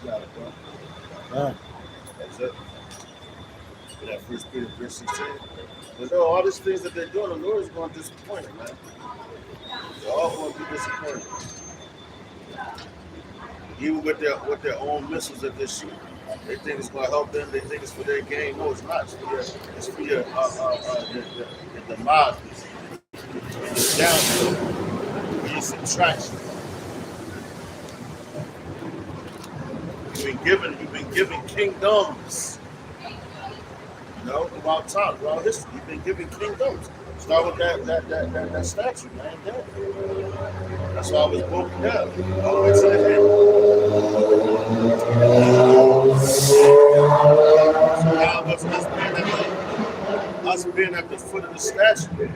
You got it, bro. That's it. For that 1 Peter 3:16. But no, all these things that they're doing, the Lord is going to disappoint them, man. They're all going to be disappointed. Even with their own missiles that they're shooting. They think it's going to help them. They think it's for their gain. No, it's not. It's for your demise, your downfall, your subtraction. You've been given kingdoms. You know, throughout time, throughout history, you've been given kingdoms. Start with that statue, man. That's why I was broken down. All the way to the end. So now us being at the foot of the statue.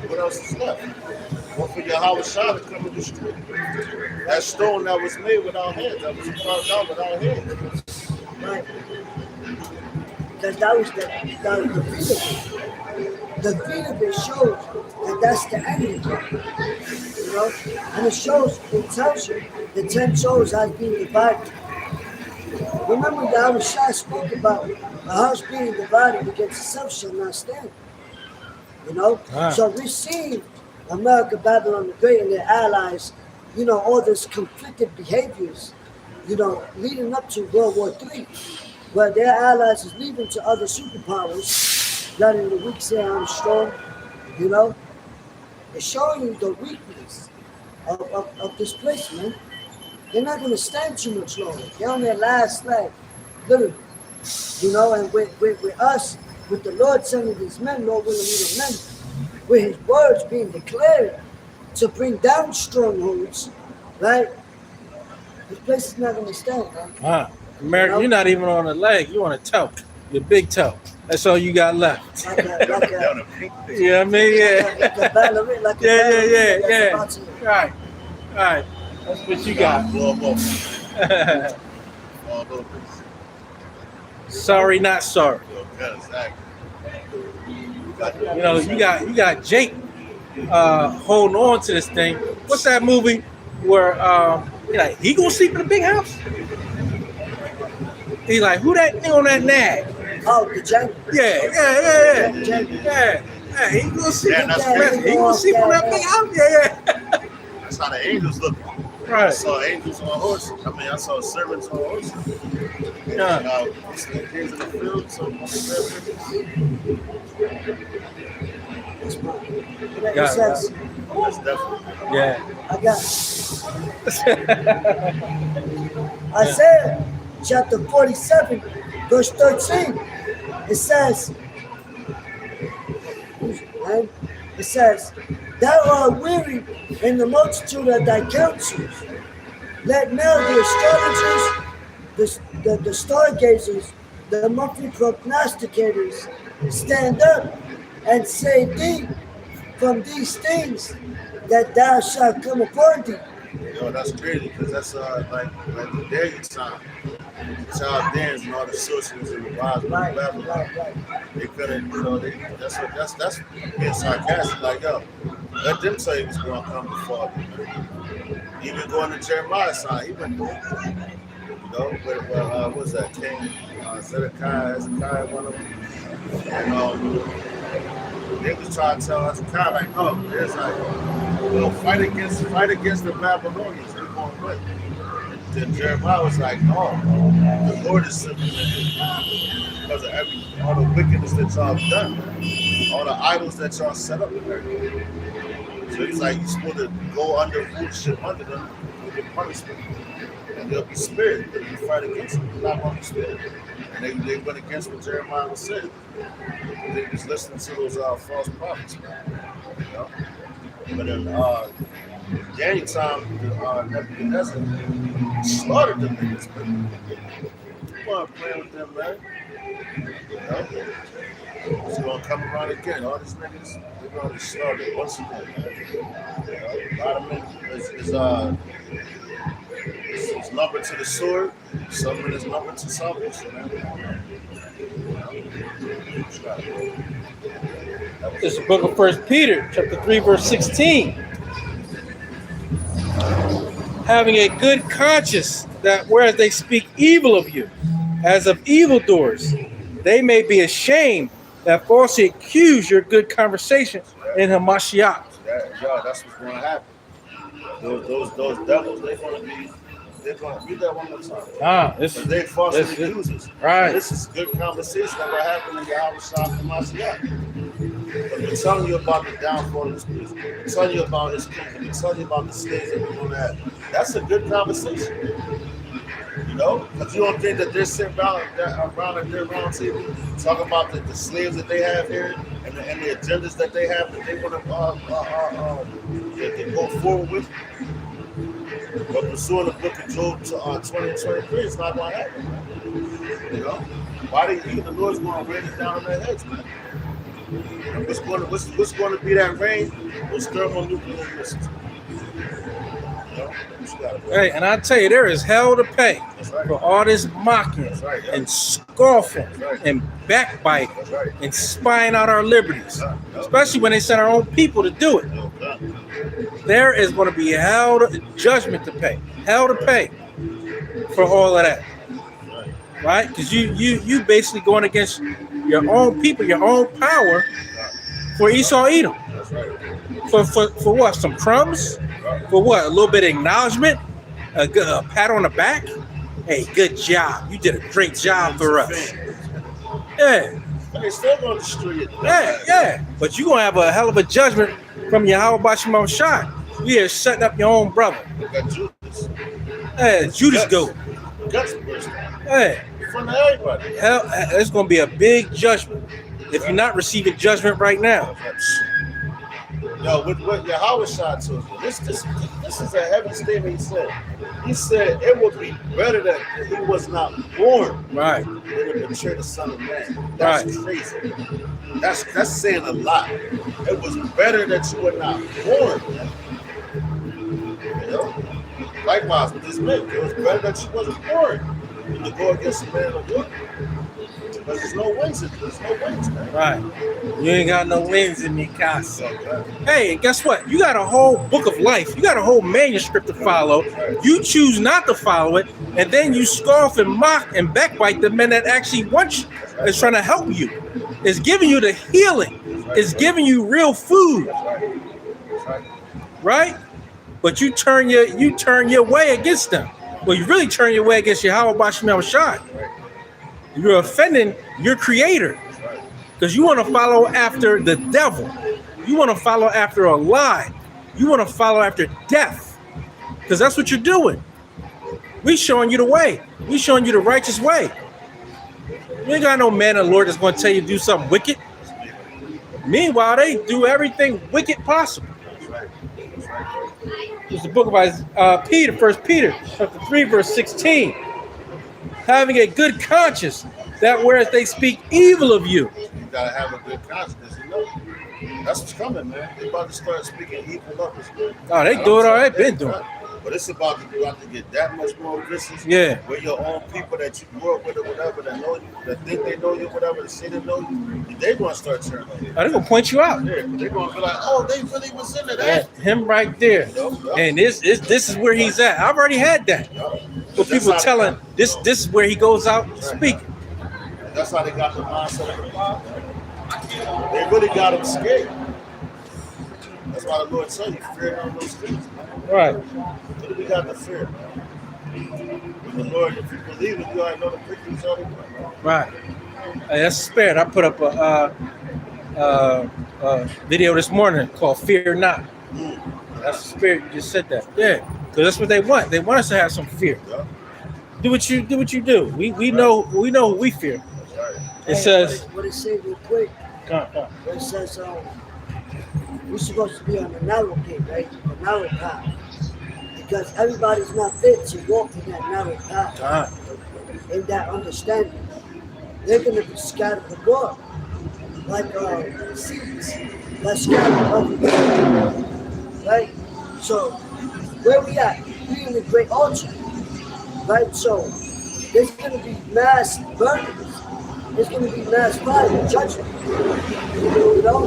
What else is left? What for Yahweh Shah to come and destroy? That stone that was made without hands, that was carved out without hands. Right. Because that was the feet of it. The feet of it shows that that's the enemy. You know? And it tells you the 10 toes has been divided. Remember that our Shah spoke about a house being divided against itself shall not stand. You know? So we see America, Babylon the Great, and their allies, you know, all this conflicted behaviors, you know, leading up to World War III, where their allies is leaving to other superpowers, letting the weak say I'm strong, you know? It's showing you the weakness of this place, man. They're not going to stand too much longer. They're on their last leg, literally. You know, and with us, with the Lord sending these men, Lord willing, we men, with his words being declared to bring down strongholds, right? This place is not going to stand, man. America, you know? You're not even on a leg. You're on a toe. Your big toe. That's all you got left. You know what I mean? Yeah. Yeah. Right. That's what you got. Sorry, not sorry. You know, you got Jake holding on to this thing. What's that movie where like he gonna sleep in a big house? He's like, who that thing on that nag? Oh, the Jake. Yeah. Yeah, he gonna sleep. He gonna sleep on that big house. Yeah. That's how the angels look. Right. I saw angels on horses. I mean, I saw servants on horses. Yeah. Kids in the field, so It says, that's definitely. Yeah. I got Isaiah chapter 47, verse 13. It says, thou art weary in the multitude of thy counsels. Let now the astrologers, the stargazers, the monthly prognosticators stand up and say thee from these things that thou shalt come upon thee. Yo, that's crazy because that's like the Daniel time. The Chaldeans and all the sorcerers and the wise men of Babylon. Right. They couldn't, you know, that's being sarcastic. Like, yo, let them tell you what's going to come before them. Even going to Jeremiah's time, he went through it. You know, what was that? King Hezekiah, one of them. And they was trying to tell Hezekiah, like, oh, there's like, you know, fight against the Babylonians. They're going to win. Then Jeremiah was like, oh, the Lord is simply because of all the wickedness that y'all have done, all the idols that y'all set up in there. So he's like, you're supposed to go under rulership under them with the punishment. And they'll be spared. But if you fight against them, they're not going to be spared. And they went against what Jeremiah was saying. They was listening to those false prophets, man. You know? But in Daniel time, Nebuchadnezzar slaughtered them niggas, man. You want to play with them, man? You know? It's going to come around again. All these niggas, they're going to be slaughtered once again, man. You know? A lot of men is numbered to the sword. Some of it is numbered to salvation, man. This is the book of 1 Peter, chapter 3, verse 16. Having a good conscience, that whereas they speak evil of you, as of evildoers, they may be ashamed that falsely accuse your good conversation in Hamashiach. That's what's going to happen. Those devils, they're going to read that one more time. They falsely accuse us. Right. This is good conversation that will happen in Yahweh Shah Hamashiach. But we're telling you about the downfall of this place. We're telling you about his kingdom. We're telling you about the slaves that we're going to have. That's a good conversation. You know? Because you don't think that they're sitting around at their round table talking about the slaves that they have here and the agendas that they have that they want to go forward with. But pursuing the book of Job to 20 and 23, it's not going to happen, man. You know? Why do you think the Lord's going to rain it down on their heads, man? And what's going to be that rain? Those thermonuclear missiles. Hey, and I tell you, there is hell to pay That's right. for all this mocking That's right, yeah. and scoffing right. and backbiting That's right. and spying out our liberties, Yeah, yeah. especially when they send our own people to do it. Yeah. There is going to be judgment to pay, hell to pay for all of that, right? Because you basically going against your own people, your own power for Esau Edom. That's right. For what? Some crumbs? For what? A little bit of acknowledgement? A pat on the back? Hey, good job. You did a great job for us. Yeah, And they still going to destroy it. yeah. But you're going to have a hell of a judgment from Yahweh Bashimon Shai. You are setting up your own brother. Look at Judas. Hey, Judas goat. Guts burst. Hey, In front of everybody. hell, it's going to be a big judgment if you're not receiving judgment right now. Yo, what Yahweh Shai told you, this is a heavy statement he said. He said it would be better that he was not born Right. than to betray the Son of Man. That's crazy. That's saying a lot. It was better that you were not born. You know? Likewise with this man, it was better that you wasn't born than to go against a man of God. Because there's no wings, man. Right. You ain't got no wins in your casa. So, Hey, and guess what? You got a whole book of life. You got a whole manuscript to follow. You choose not to follow it, and then you scoff and mock and backbite the men that actually want you, is trying to help you. It's giving you the healing. It's giving you real food. Right? But you turn your way against them. Well, you really turn your way against Yahweh Bashimel Shai. You're offending your creator. Because you want to follow after the devil. You want to follow after a lie. You want to follow after death. Because that's what you're doing. We showing you the way. We showing you the righteous way. You ain't got no man of the Lord that's going to tell you to do something wicked. Meanwhile, they do everything wicked possible. It's the book of Peter, 1 Peter, chapter 3, verse 16. Having a good conscience, that whereas they speak evil of you. You gotta have a good conscience, you know. That's what's coming, man. They about to start speaking evil of us, man. Oh, they do it already, been doing it. But it's about to get that much more vicious. Yeah. Where your own people that you grew up with or whatever, that know you, that think they know you, whatever, that say they know you, they gonna start turning on you. Oh, they're going to point you out. Yeah, they're gonna be like, oh, they really was into Yeah, that. him right there. And this is where he's at. I've already had that. But people telling this is where he goes out speaking. That's how they got the mindset of the mob. They really got them scared. That's why the Lord tell you, fear on those things. Right. What do we got to fear? The Lord, if you believe it, you already know the victory's already won. Right. Hey, that's spirit. I put up a video this morning called "Fear Not." That's the spirit. You just said that. Yeah, because that's what they want. They want us to have some fear. Yeah. Do what you do. We know who we fear. That's right. It says. What it say real quick? Come on. It says we're supposed to be on the narrow gate, right? The narrow path. Because everybody's not fit to walk in that narrow path. In that understanding. They're going to be scattered abroad. Like seeds that scattered everywhere. Right? So, where we at? We in the great altar. Right? So, there's going to be mass burnings. There's going to be mass fire and judgment. You know?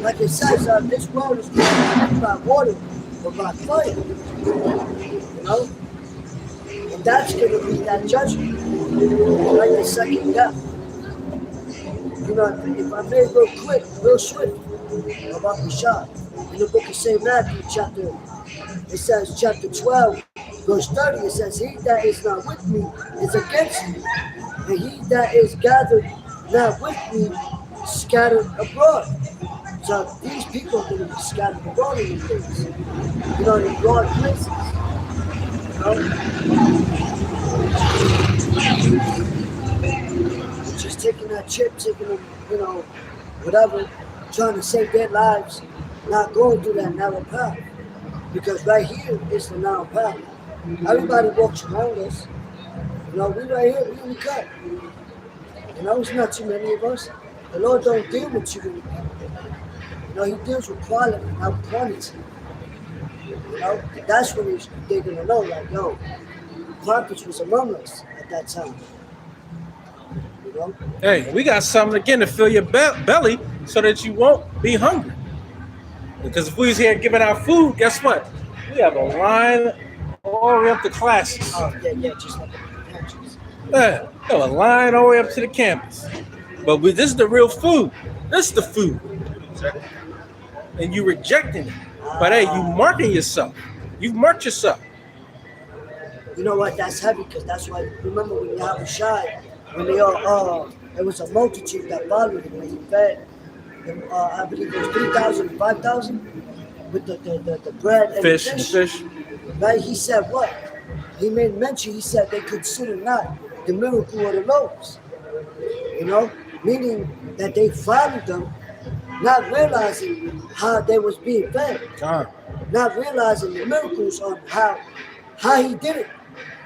Like it says, this world is not by water, but by fire. You know? And that's going to be that judgment. Like the second death. You know, if I may real swift, about the shot. In the book of St. Matthew, chapter 12, verse 30, it says, he that is not with me is against me, and he that is gathered not with me scattered abroad. So these people are going to be scattered abroad in these days. You know, in broad places. You know? Just taking that chip, taking them, you know, whatever, trying to save their lives, not going through that narrow path. Because right here is the narrow path. Everybody walks around us. You know, we right here, we in the cut. You know, it's not too many of us. The Lord don't deal with too many people. You know, he deals with quality, not quantity. You know, and that's when they're gonna know, like, yo, Carthage was among us at that time. You know, Hey, we got something again to fill your belly so that you won't be hungry. Because if we was here giving out food, guess what? We have a line all the way up to classes. yeah, just like the countries. Yeah, we have a line all the way up to the campus. But this is the real food. This is the food. And you rejecting it. But hey, you marking yourself. You've marked yourself. You know what? That's heavy because that's why. Remember when Yahweh Shai, when they all, there was a multitude that followed him when he fed them. I believe it was 3,000, 5,000 with the bread and Fish, the fish. Right? He said what? He made mention. He said they consider not the miracle of the loaves. You know, meaning that they followed them, not realizing how they was being fed, not realizing the miracles on how he did it,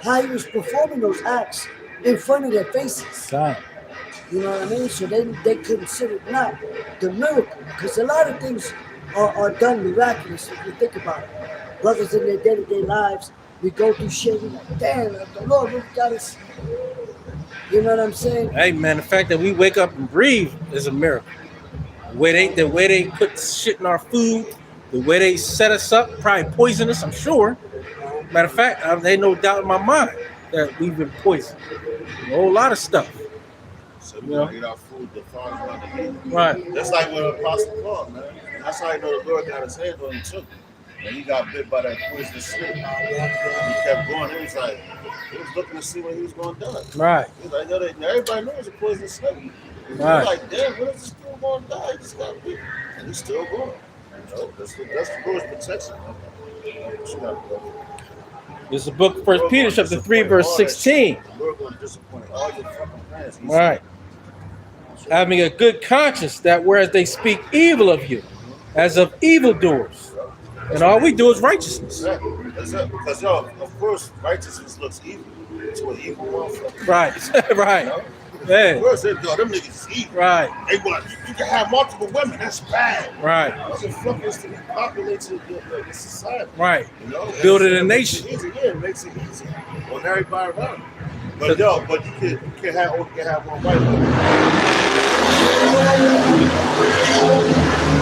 how he was performing those acts in front of their faces. You know what I mean? So they considered not the miracle, because a lot of things are done miraculous if you think about it. Brothers in their day-to-day lives, we go through shit, we're like, damn, the Lord really got us. You know what I'm saying? Hey man, the fact that we wake up and breathe is a miracle. The way they put shit in our food, the way they set us up, probably poison us, I'm sure. Matter of fact, there ain't no doubt in my mind that we've been poisoned. A whole lot of stuff. So we gotta eat our food the Father wanted to eat. Right. That's like with Apostle Paul, man. That's how you know the Lord got his hand on him too. When he got bit by that poisonous snake, he kept going. He was like, he was looking to see when he was going to die. Right. He was like, yo, everybody knows it's a poisonous snake. He was Right. like, damn, when is this dude going to die? He just got bit. And he's still going. You know, that's the Lord's protection. What you got, brother? This is the book of 1 Peter chapter 3, verse 16. The Lord going to disappoint all your fucking plans. Right. Having a good conscience, that whereas they speak evil of you, as of evildoers, and all we do is righteousness. Exactly. That's it. Because, yo, of course, righteousness looks evil. It's what evil motherfuckers. Right. Right. You know? Yeah. Of course, them niggas is evil. Right. They want you can have multiple women. That's bad. Right. Motherfuckers to repopulate the society. Right. You know, Building a it makes nation. it easy. Yeah, it makes it easy on everybody around. But yo, you can have one white woman.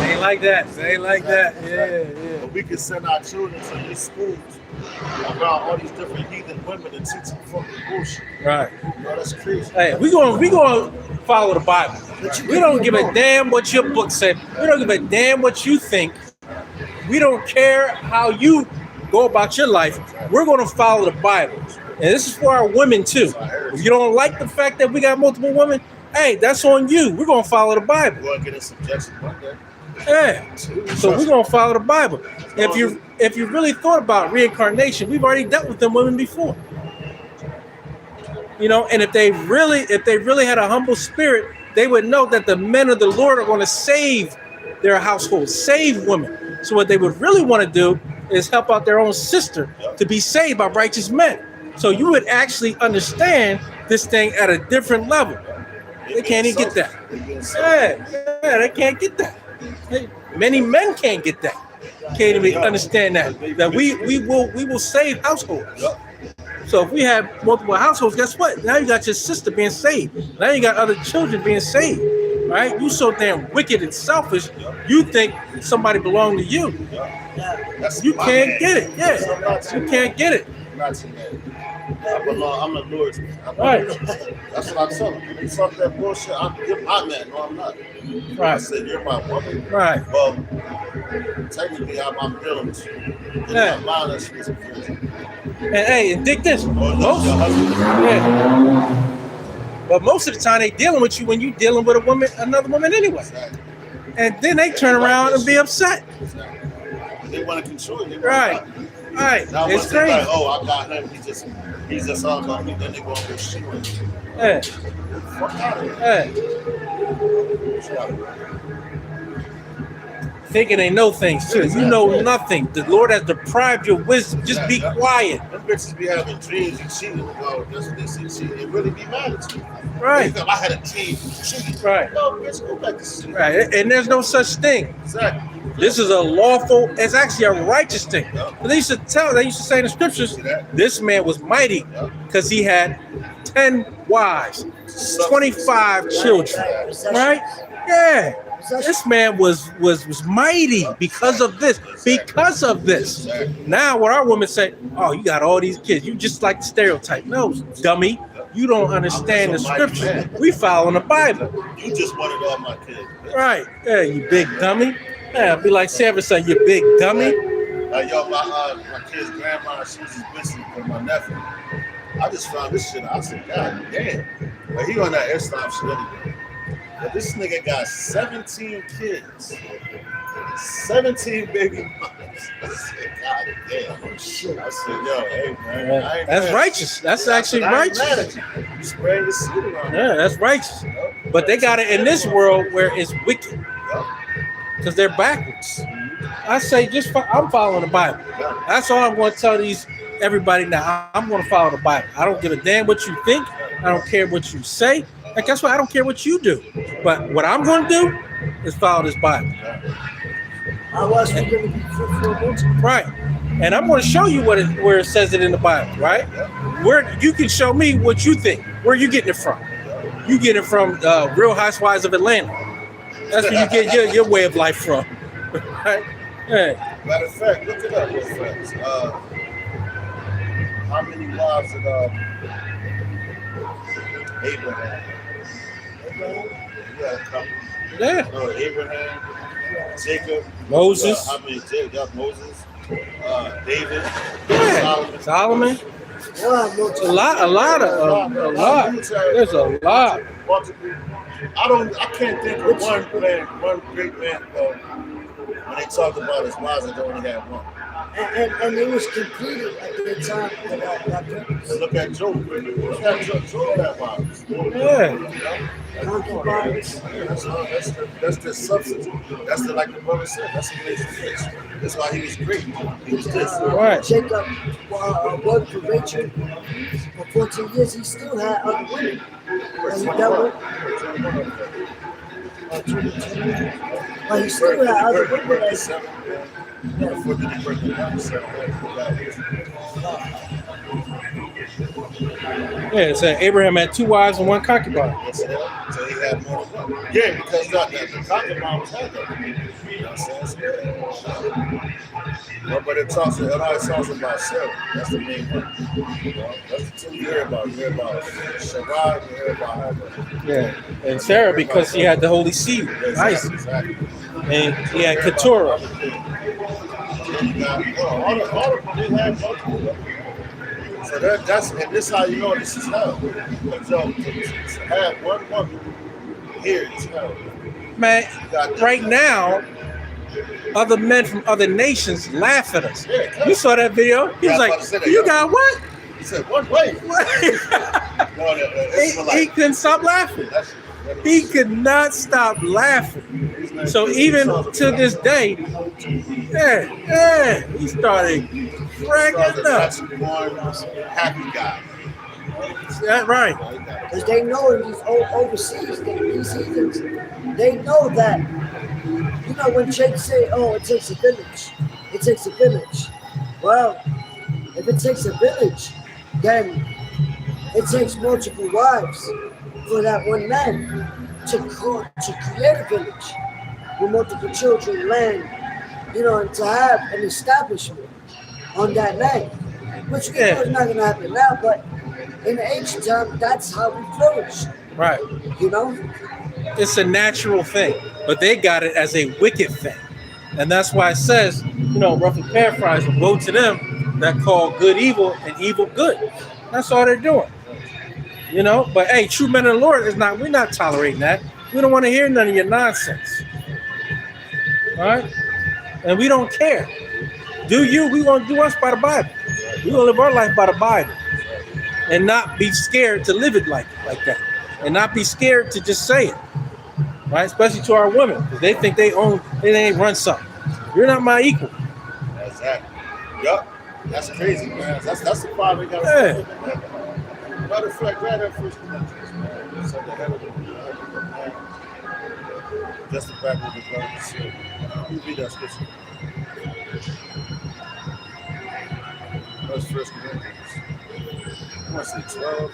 Ain't like that. Ain't like that. Yeah. But we can send our children to these schools around all these different heathen women and teach them fucking bullshit. Right. You know, that's crazy. Hey, we gonna follow the Bible. We don't give a damn what your book said. We don't give a damn what you think. We don't care how you go about your life. We're gonna follow the Bible. And this is for our women too. If you don't like the fact that we got multiple women, hey, that's on you. We're gonna follow the Bible. We're gonna get in subjection one day. Yeah. So we're gonna follow the Bible. If you really thought about reincarnation, we've already dealt with them women before. You know, and if they really had a humble spirit, they would know that the men of the Lord are going to save their household, save women. So what they would really want to do is help out their own sister to be saved by righteous men. So you would actually understand this thing at a different level. They can't even get that. Yeah, they can't get that. Many men can't get that. Can't even understand that we will save households. So if we have multiple households, guess what? Now you got your sister being saved. Now you got other children being saved. Right? You so damn wicked and selfish. You think somebody belonged to you. You can't get it. Yeah, you can't get it. I'm the Lord's man. Right. That's what I tell them. They talk that bullshit. You're my man. No, I'm not. I Right. said, you're my woman. Right. Well, technically, I'm dealing with you. Yeah. Mine is schizophrenia. And hey, and dig this. Or no, your husband. Yeah. But most of the time they dealing with you when you dealing with another woman anyway. Exactly. And then they turn around and be upset. Exactly. They want to control you. Right. Right. Now It's once they crazy. like, oh, I got him. He's just all about me. Then they go and go shit with him. Yeah. Fuck out of here. Yeah. Thinking they know things too. You know nothing. The Lord has deprived your wisdom. Just be quiet. Them bitches be having dreams and cheating. Oh, that's what they say cheating. They really be mad at you. Right. They go, I had a dream cheating. Right. No, bitch, go back to sleep. Right. And there's no such thing. Exactly. This is a lawful. It's actually a righteous thing. But they used to say in the scriptures, this man was mighty because he had 10 wives, 25 children. Right? Yeah. This man was mighty because of this. Because of this. Now, what our women say, oh, you got all these kids. You just like the stereotype. No, dummy. You don't understand the scripture. We following the Bible. You just wanted all my kids. Right. Yeah, you big dummy. Yeah, be like Sarah said, you big dummy. Yo, my kid's grandma, she was just missing with my nephew. I just found this shit. I said, God damn. But he on that Islam shit anyway. But this nigga got 17 kids. 17 baby mothers. I said, God damn. Shit. I said, yo, hey, man. I ain't That's mad. righteous. That's actually I ain't righteous. mad at you. You spread your seed around. Yeah, that's righteous. But they got it in this world where it's wicked because they're backwards. I say I'm following the Bible. That's all I'm going to tell everybody now. I'm going to follow the Bible. I don't give a damn what you think. I don't care what you say. And guess what? I don't care what you do. But what I'm going to do is follow this Bible. How else are we going to be fruitful and multiply? Right. And I'm going to show you where it says it in the Bible, right? Where you can show me what you think. Where you getting it from? You get it from Real Housewives of Atlanta. That's where you get your way of life from. Right? Yeah. Matter of fact, look it up, my friends. How many wives did Abraham? Yeah, a couple. Yeah. No, Abraham, Jacob, Moses. How many? Jacob, Moses, David, Yeah. Solomon. Yeah, A lot. There's a lot. I can't think of one great man when they talked about his wives that only had one. and it was completed at the time of that purpose. And look at Job. Look at Job had wives. Yeah. Concubines. That's the substance. That's like the brother said. That's the way he is. That's why he was great. He was this. Right. Jacob worked for Rachel for 14 years. He still had other women. And he dealt with. But he still had other women. Before the birth of Yeah, it said Abraham had 2 wives and 1 concubine. so he had more than one. Yeah, because the concubine was had that. You know what I'm saying? But it always talks about Sarah. That's the main one. That's the two you hear about. You hear about Sarai, you hear about Hagar. Yeah. And Sarah because he had the holy seed, Isaac. Exactly. And he had Keturah. All the they had multiple. So that's and this how you know this is hell. Because to have one woman here is hell. Man, right now, other men from other nations laugh at us. You saw that video? He was like, you got what? He said, one way. He couldn't stop laughing. He could not stop laughing. So even to this day, he started cracking up. Happy guy. That's right. Because they know in these overseas, these heathens, they know that, you know, when Jake say, oh, it takes a village. It takes a village. Well, if it takes a village, then it takes multiple wives for that one man to create a village with multiple children, land, you know, and to have an establishment on that land, which we know is not going to happen now, but in the ancient time, that's how we flourished. Right. You know? It's a natural thing, but they got it as a wicked thing. And that's why it says, you know, roughly paraphrasing, woe to them that call good evil and evil good. That's all they're doing. You know, but hey, true men of the Lord we're not tolerating that. We don't want to hear none of your nonsense. All right? And we don't care. Do you? We want to do us by the Bible. We want to live our life by the Bible. And not be scared to live it like that. And not be scared to just say it. Right? Especially to our women. Because they think they run something. You're not my equal. Exactly. Yup. That's crazy, man. That's the problem we got to say. Matter of fact, grab that first Corinthians, man. So the head of the Just the back of the blood of the seal. You read that scripture. That's First Corinthians. I want to say 12.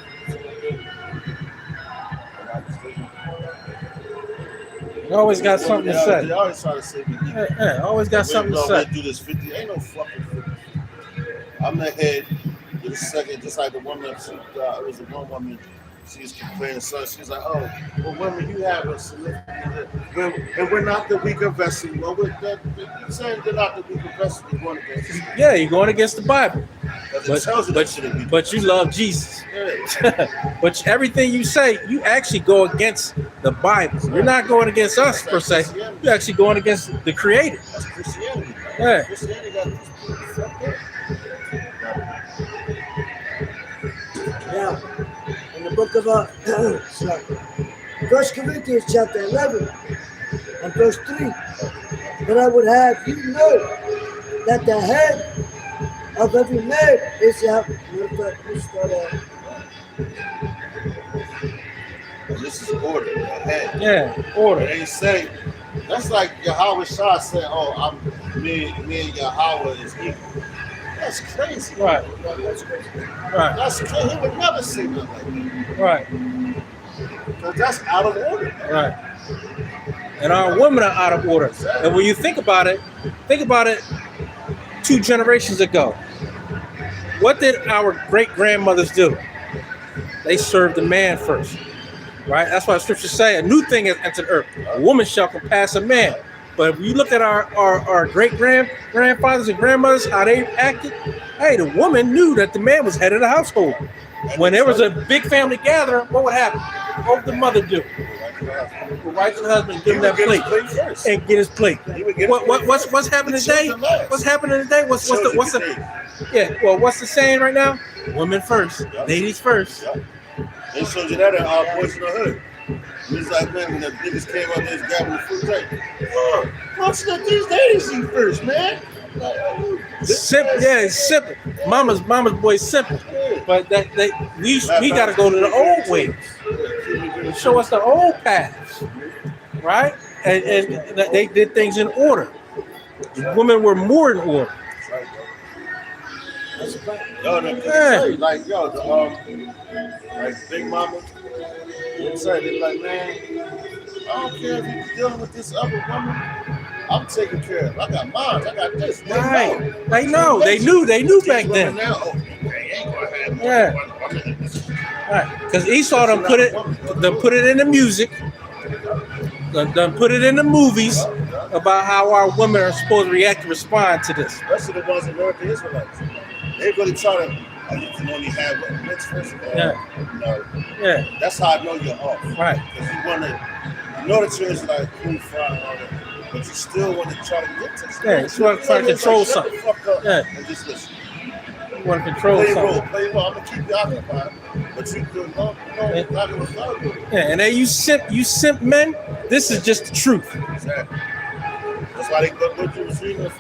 You always got something to say. They always try to say me. Yeah, always got something to say. Do this 50. Ain't no fucking 50. I'm the head. You're the second. Just like the woman. It was a one woman. She's complaining. So she's like, "Oh, well, women, you have a significant. And we're not the weaker vessel. Well, you're saying they're not the weaker vessel. You're going against. Yeah, you're going against the Bible. But you love Jesus. Yeah. But everything you say, you actually go against the Bible. You're not going against us per se. You're actually going against the Creator. That's Christianity. Yeah. Christianity got these people fucked up. Now, in the book of 1 Corinthians chapter 11 and verse 3, but I would have you know that the head of every man is This is order. The head. Yeah, order. They say that's like Yahweh Shah said, "Oh, me and Yahweh is equal." That's crazy. Right. That's crazy. Right. That's crazy. He would never say nothing like that. Right. Because that's out of order. Right. And our women are out of order. And when you think about it 2 generations ago. What did our great-grandmothers do? They served the man first. Right? That's why the scriptures say a new thing has entered earth. A woman shall compass a man. But if you look at our great-grandfathers and grandmothers, how they acted, hey, the woman knew that the man was head of the household. When there was a big family gathering, what would happen? What would the mother do? Go right to the husband, give him that plate, and get his plate. What's happening today? What's happening today? What's the saying right now? Women first, ladies first. They showed you that in our Boys in the Hood. It's like, man, when the niggas came up there grabbing the fruit, like, let's let these ladies eat first, man. Simple, yeah, it's simple. Mama's boy simple, but we gotta go to the old ways. Show us the old paths, right? And they did things in order. Women were more in order. Yo, like Big Mama, they like, man, I don't care if you're dealing with this other woman. I'm taking care of it. I got mine. I got this. Right. They know. They knew back then. Yeah. Right. Because Esau done put it in the music, done put it in the movies about how our women are supposed to react and respond to this. That's the ones that know the Israelites. They're really trying to. You can only have what's first. Yeah. Yeah. That's how I know you're off. Right. Because you want to, know that you're like cool fry and all that, but you still want to try to get to something. Yeah, you want to try to control something. Yeah. And just listen. You want to control something. Play role. I'm gonna keep you occupied, but you do not gonna follow. Yeah, and then you simp men. This is just the truth. Exactly. That's why they go through the dream of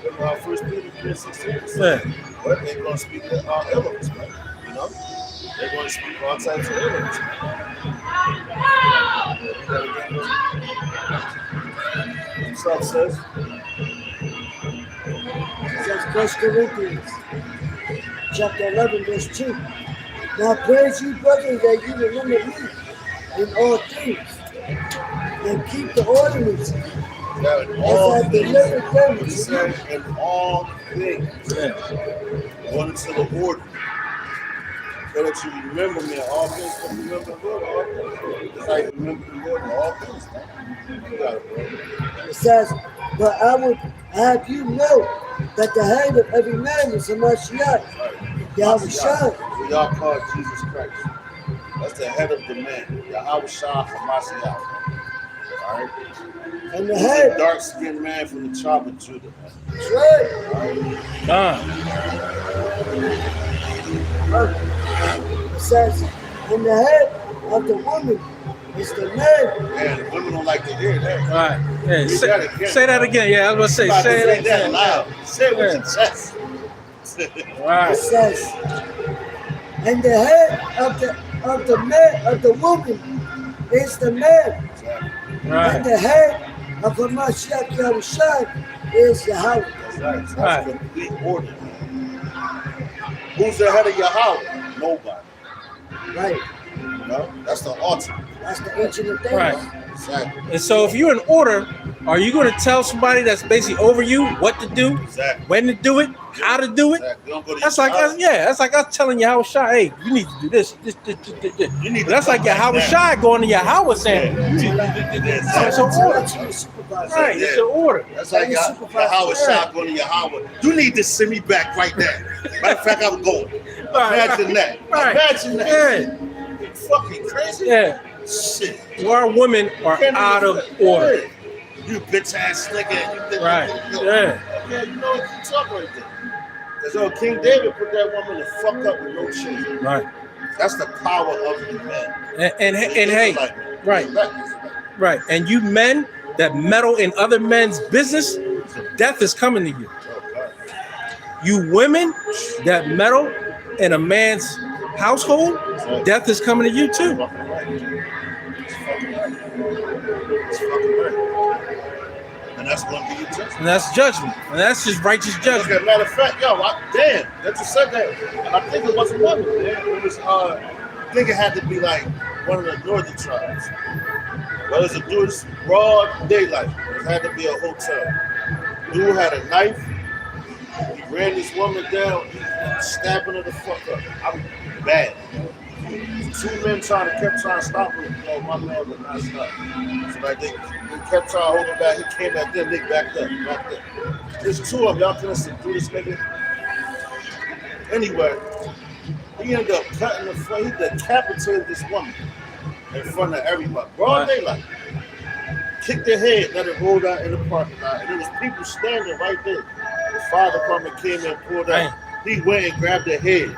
First Peter 3:16. Yeah. But they're gonna speak elements, man. You know, they're gonna speak all types of elements. What's up, sis? It says 1 Corinthians chapter 11 verse 2. Now praise you, brethren, that you remember me in all things and keep the ordinances. In all things, according to the order, so that you remember me in all things. Remember the Lord, all things. It's like remember the Lord in all things. You got it, bro. It says, but I would have you know that the head of every man is a Mashiach, Yahweh Shah. We all call Jesus Christ. That's the head of the man, Yahweh Shah Mashiach. All right. And the head, dark-skinned man from the tribe of Judah. That's right. It says, and the head of the woman is the man. Man, women don't like to hear that. Right. Yeah, say that again. Yeah, I was going to say that loud. Say it with your chest. Right. It says, and the head of the man of the woman is the man. Exactly. Right. And the head of Hamashiach Yahushua is Yahweh. That's right. That's Right. complete order. Who's the head of Yahweh? Nobody. Right. You know, that's the ultimate. That's the ancient of days. Right. Exactly. And so if you're in order, are you going to tell somebody that's basically over you what to do, Exactly. when to do it, how to do it? Exactly. You don't go to That's your like job. us, yeah. That's like us telling Yahweh Shai, hey, you need to do this. You need to That's like come back Yahweh down. Shai going to Yahweh saying, Yeah. you need to do this. It's Exactly. an order. That's your supervisor. Right, it's an order. That's like And the supervisor. Yahweh Shah going to Yahweh. You need to send me back right now. Matter of fact, I'm going. Imagine that. Right. Imagine that. Yeah, You fucking crazy. yeah. Shit. Our women are Can't out even- of order. You bitch ass nigga. You think Right. you- Yeah. Yeah, you know what you talk right there. Because King David put that woman to fuck up with no children. Right. That's the power of the man. And hey, Like, right. Right. And you men that meddle in other men's business, death is coming to you. You women that meddle in a man's household, death is coming to you too. And that's going to be your judgment. And that's judgment. And that's just righteous judgment. Okay, matter of fact, damn, that you said that. I think it was a woman, man. It was, I think it had to be like one of the northern tribes. Well, it was a dude's broad daylight. It had to be a hotel. Dude had a knife. He ran this woman down, stabbing her the fuck up. I'm bad. Two men kept trying to stop him. No, my man would not stop. So like they kept trying to hold him back. He came at them, they backed up. There's two of them. Y'all couldn't do this nigga. Anyway, he ended up cutting the front. He decapitated this woman in front of everybody. Broad daylight. Kicked their head, let it roll out in the parking lot. And there was people standing right there. The fire department came and pulled out. He went and grabbed their head.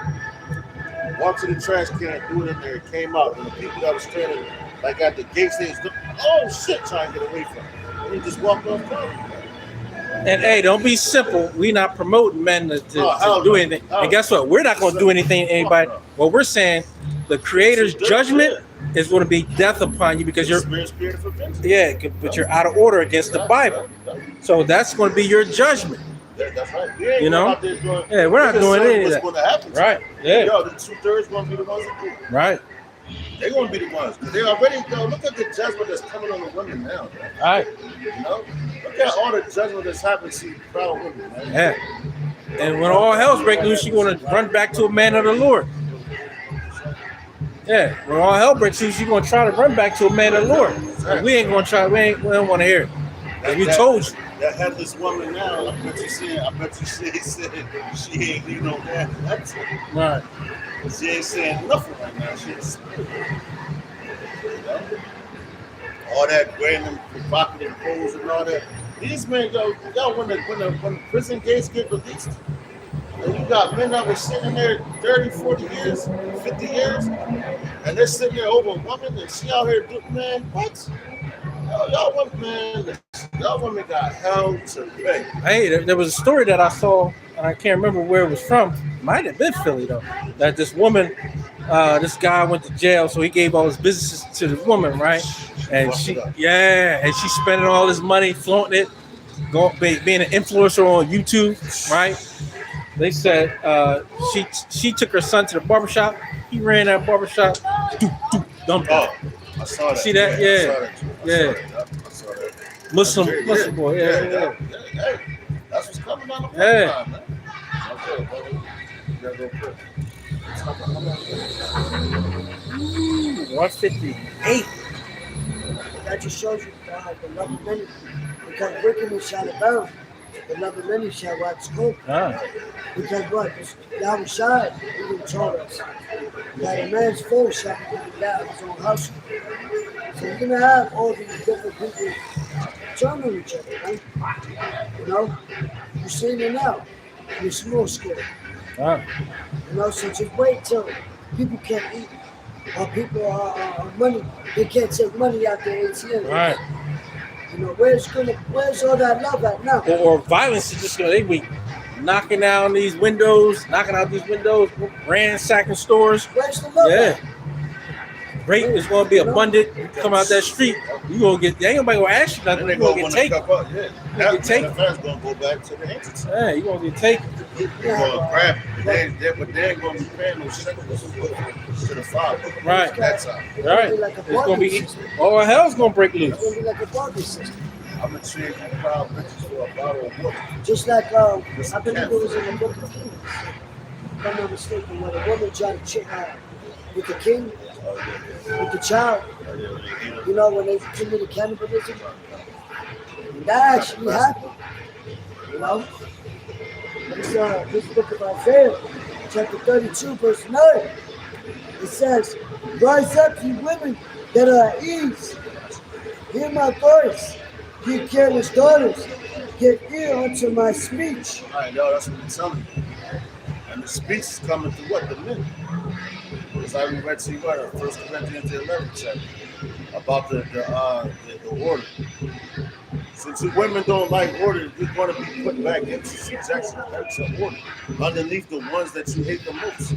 Walked to the trash can, threw it in there, came out. And the people that were standing like at the gates, they was oh shit, trying to get away from him. And he just walked off. And hey, don't be simple. We not promoting men to hell do no. anything. Hell And guess what? We're not going to do anything to anybody. What we're saying, the Creator's judgment is going to be death upon you because you're spirit for vengeance. yeah, but you're out of order against the Bible. So that's going to be your judgment. Yeah, that's right. We ain't You know? out there doing, Yeah, we're not doing any of what's that. going to happen to Right. you. Yeah. Yo, the 2/3 going to be the ones that do it. Right. They're going to be the ones. Because they already, look at the judgment that's coming on the women now, man. All right. You know? Look at all the judgment that's happening to proud women, man. Yeah. And when all hell's breaking loose, you're going to run back to a man of the Lord. Yeah. When all hell breaks loose, you're going to try to run back to a man of the Lord. And we ain't going to try. We don't want to hear it. And we told you. That headless woman now, I bet you said she ain't you know that. That's it. Right. She ain't saying nothing right now. She ain't speaking. You know? All that random provocative pose and all that. These men, y'all when the prison gates get released, and you got men that were sitting there 30, 40 years, 50 years, and they're sitting there over a woman, and she out here doing, man, what? Y'all women got hell to pay. Hey, there was a story that I saw, and I can't remember where it was from. Might have been Philly though. That this woman, this guy went to jail, so he gave all his businesses to the woman, right? And she's spending all this money, flaunting it, being an influencer on YouTube, right? They said she took her son to the barbershop. He ran that barbershop, dumped him. I saw that. See that? Yeah. I saw that. Muslim boy. Yeah. Hey, that's what's coming down the Yeah. pipeline, man. Okay, brother. You gotta go quick. 158. That just shows you the love of many. Because wickedness shall abound. The love of many shall wax cold. Because what? Yahweh Shai even told us that a man's foe shall be down his own house. So you're gonna have all these different people turning each other, right? You know? You're seeing it now. You're small scale. You know, so just wait till people can't eat. Or people are money, they can't take money out their ATM. Right. You know, where's all that love at now? Or violence is just they be knocking out these windows, ransacking stores. Where's the love Yeah. at? Rape is going to be abundant. You come out that street, You gonna get? Ain't nobody gonna ask you nothing. Then they You gonna gonna get want to taken. cup up. Yeah, You get taken. that fast gonna go back to the entity. Yeah, you gonna get taken. They're gonna grab it, but they ain't gonna be paying no shekels to the Father. Right. That time. Right. Like a It's gonna bargain be system. all hell's gonna break It's loose. gonna be like a bargain system. I'm gonna trade you proud riches for a bottle of water. Just like I believe it was in the book of Kings. If I'm not mistaken, when a woman tried to check with the king, with the child, you know, when they committed cannibalism, that actually happened. You know, this book of Isaiah, chapter 32, verse 9, it says, "Rise up, you women that are at ease. Hear my voice, ye careless daughters. Get ear unto my speech." All right, yo, that's what I'm telling you. And the speech is coming through what? The men. As I read to you earlier, 1 Corinthians 11 chapter, about the order. Since the women don't like order, you're going to be put back into subjection, into order, underneath the ones that you hate the most.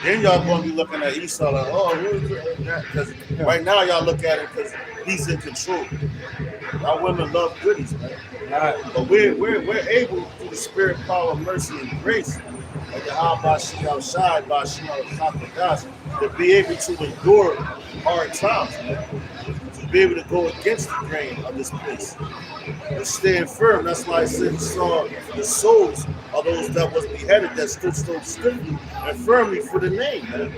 Then y'all going to be looking at Esau like, oh, who's that? Because right now y'all look at it because he's in control. Our women love goodies, man. But we're able through the spirit, power, mercy, and grace, like the Al-Bashir al-Shad, to be able to endure hard times, man. To be able to go against the grain of this place. And stand firm. That's why I said you saw the souls of those that was beheaded that stood so stiffly and firmly for the name, man.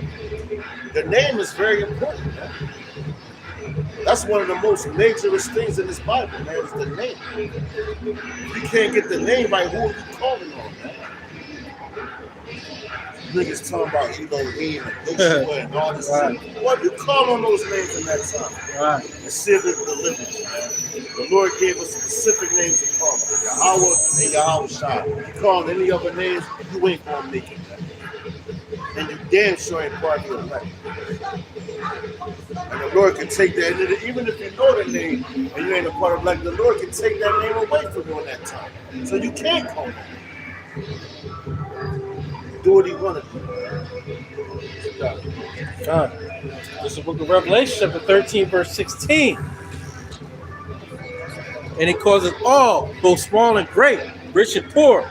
The name is very important, man. That's one of the most majorest things in this Bible, man, is the name. If you can't get the name right, who are you calling on, man? Niggas talking about Elohim and Yoshua and all this stuff. What you call on those names in that time? Right. And see if it delivers, man. The Lord gave us specific names to call on. Yahweh and Yahweh Shai. You call any other names, you ain't gonna make it, man. And you damn sure ain't part of your life. And the Lord can take that, and even if you know the name and you ain't a part of life, the Lord can take that name away from you in that time. So you can't call on him. Do what he wanted to do. God. This is the book of Revelation, chapter 13, verse 16. And it causes all, both small and great, rich and poor,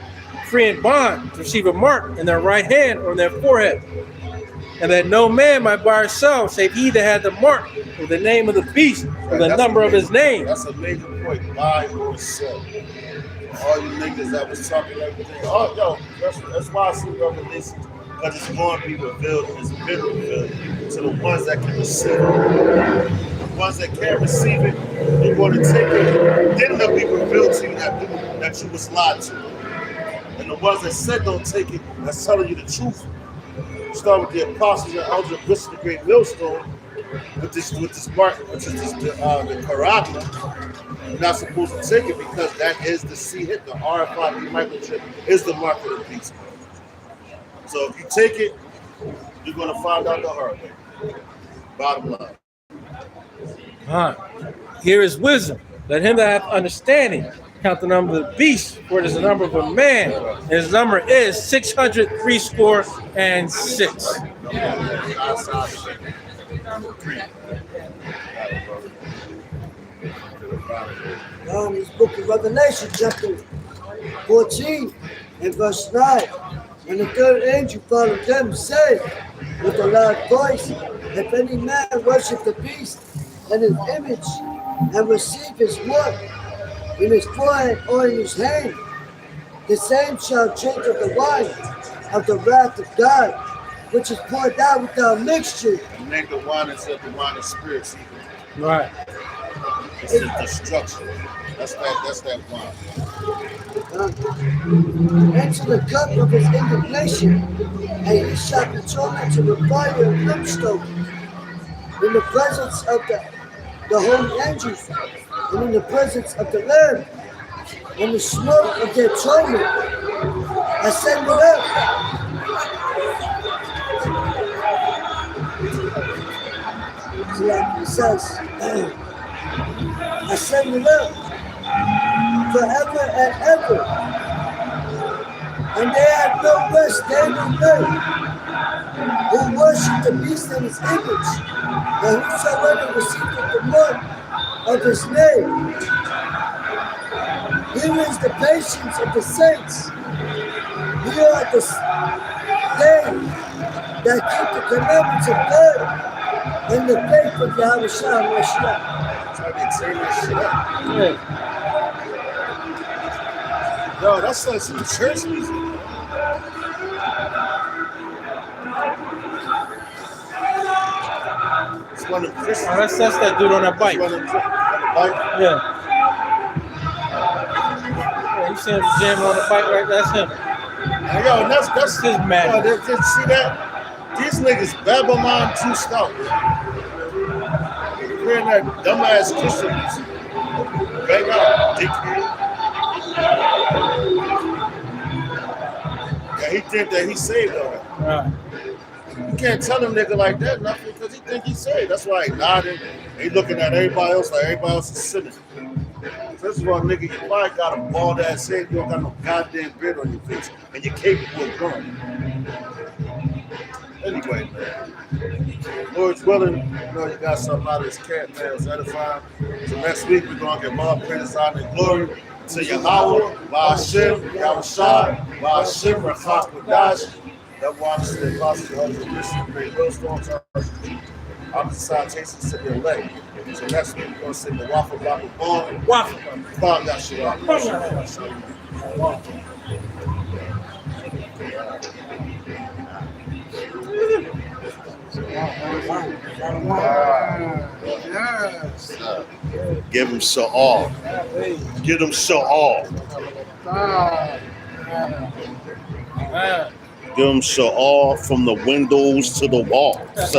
free and bond, to receive a mark in their right hand or in their forehead. And that no man might buy or sell, save he that had the mark or the name of the beast or the number of his name. That's a major point. Buy or sell. All you niggas that was talking everything. Oh, yo, that's why I see Revelation, because it's going to be revealed and it's been revealed to the ones that can receive it. The ones that can't receive it, they're going to take it. Then they'll be revealed to you that you was lied to. And the ones that said don't take it, that's telling you the truth. Start with the apostles and elders of the great millstone with this mark, which is the charagma. You're not supposed to take it because that is the C hit, the RFID microchip is the mark of the beast. So if you take it, you're going to find out the hard way. Bottom line. Here is wisdom. Let him that hath understanding count the number of the beast, for it is the number of a man. And his number is 636. Now in this book of Revelation, chapter 14 and verse 9, and the third angel followed them, saying with a loud voice, if any man worship the beast and his image, and receive his mark in his forehead or in his hand, the same shall drink of the wine of the wrath of God, which is poured out without mixture. You make the wine instead of the wine of spirits. Right. This is destruction. That's that wine. Into the cup of his indignation, and he shall be thrown into the fire of brimstone, in the presence of the holy angels, and in the presence of the Lamb, and the smoke of their atonement ascended up. So like it says, ascended up forever and ever. And they had no rest day nor night. who worship the beast and his image, and whosoever receiveth the mark of his name. Here is the patience of the saints. Here are they that keep the commandments of God and the faith of Yahweh Shah Mashiach. Try to tear this shit up. Yeah. Yo, that's like some church music. It's one of the Christians. Oh, that's that dude on that bike. One of the bike. Yeah. Yeah, you see him jamming on the bike right there? That's him. And yo, that's his madness. Yo, see that? These niggas Babylon 2 stout. Hearing that dumbass Christian music. Bang out, dickhead. Yeah, he think that he saved already. Right. You can't tell him nigga like that nothing because he think he saved. That's why he nodding. He looking at everybody else like everybody else is sinning. First of all, nigga, you probably got a bald ass head. You don't got no goddamn beard on your face, and you're capable of growing. Anyway, man, Lord's willing, you know you got something out of this cat, man. It's edifying. So next week we're gonna get more praise, honor, and glory to Yahweh, Ba'ashem, Yahushua, Ba'ashem, Rachak Wadash. That watches the apostle of the Christian great hailstorms. I'm the salutations to the elect. So next week we're gonna sing the Waffle Waffle Bomb. Waffle. Bomb that shit up. Yes. Give him so all. Give him so all. Give him so all from the windows to the walls.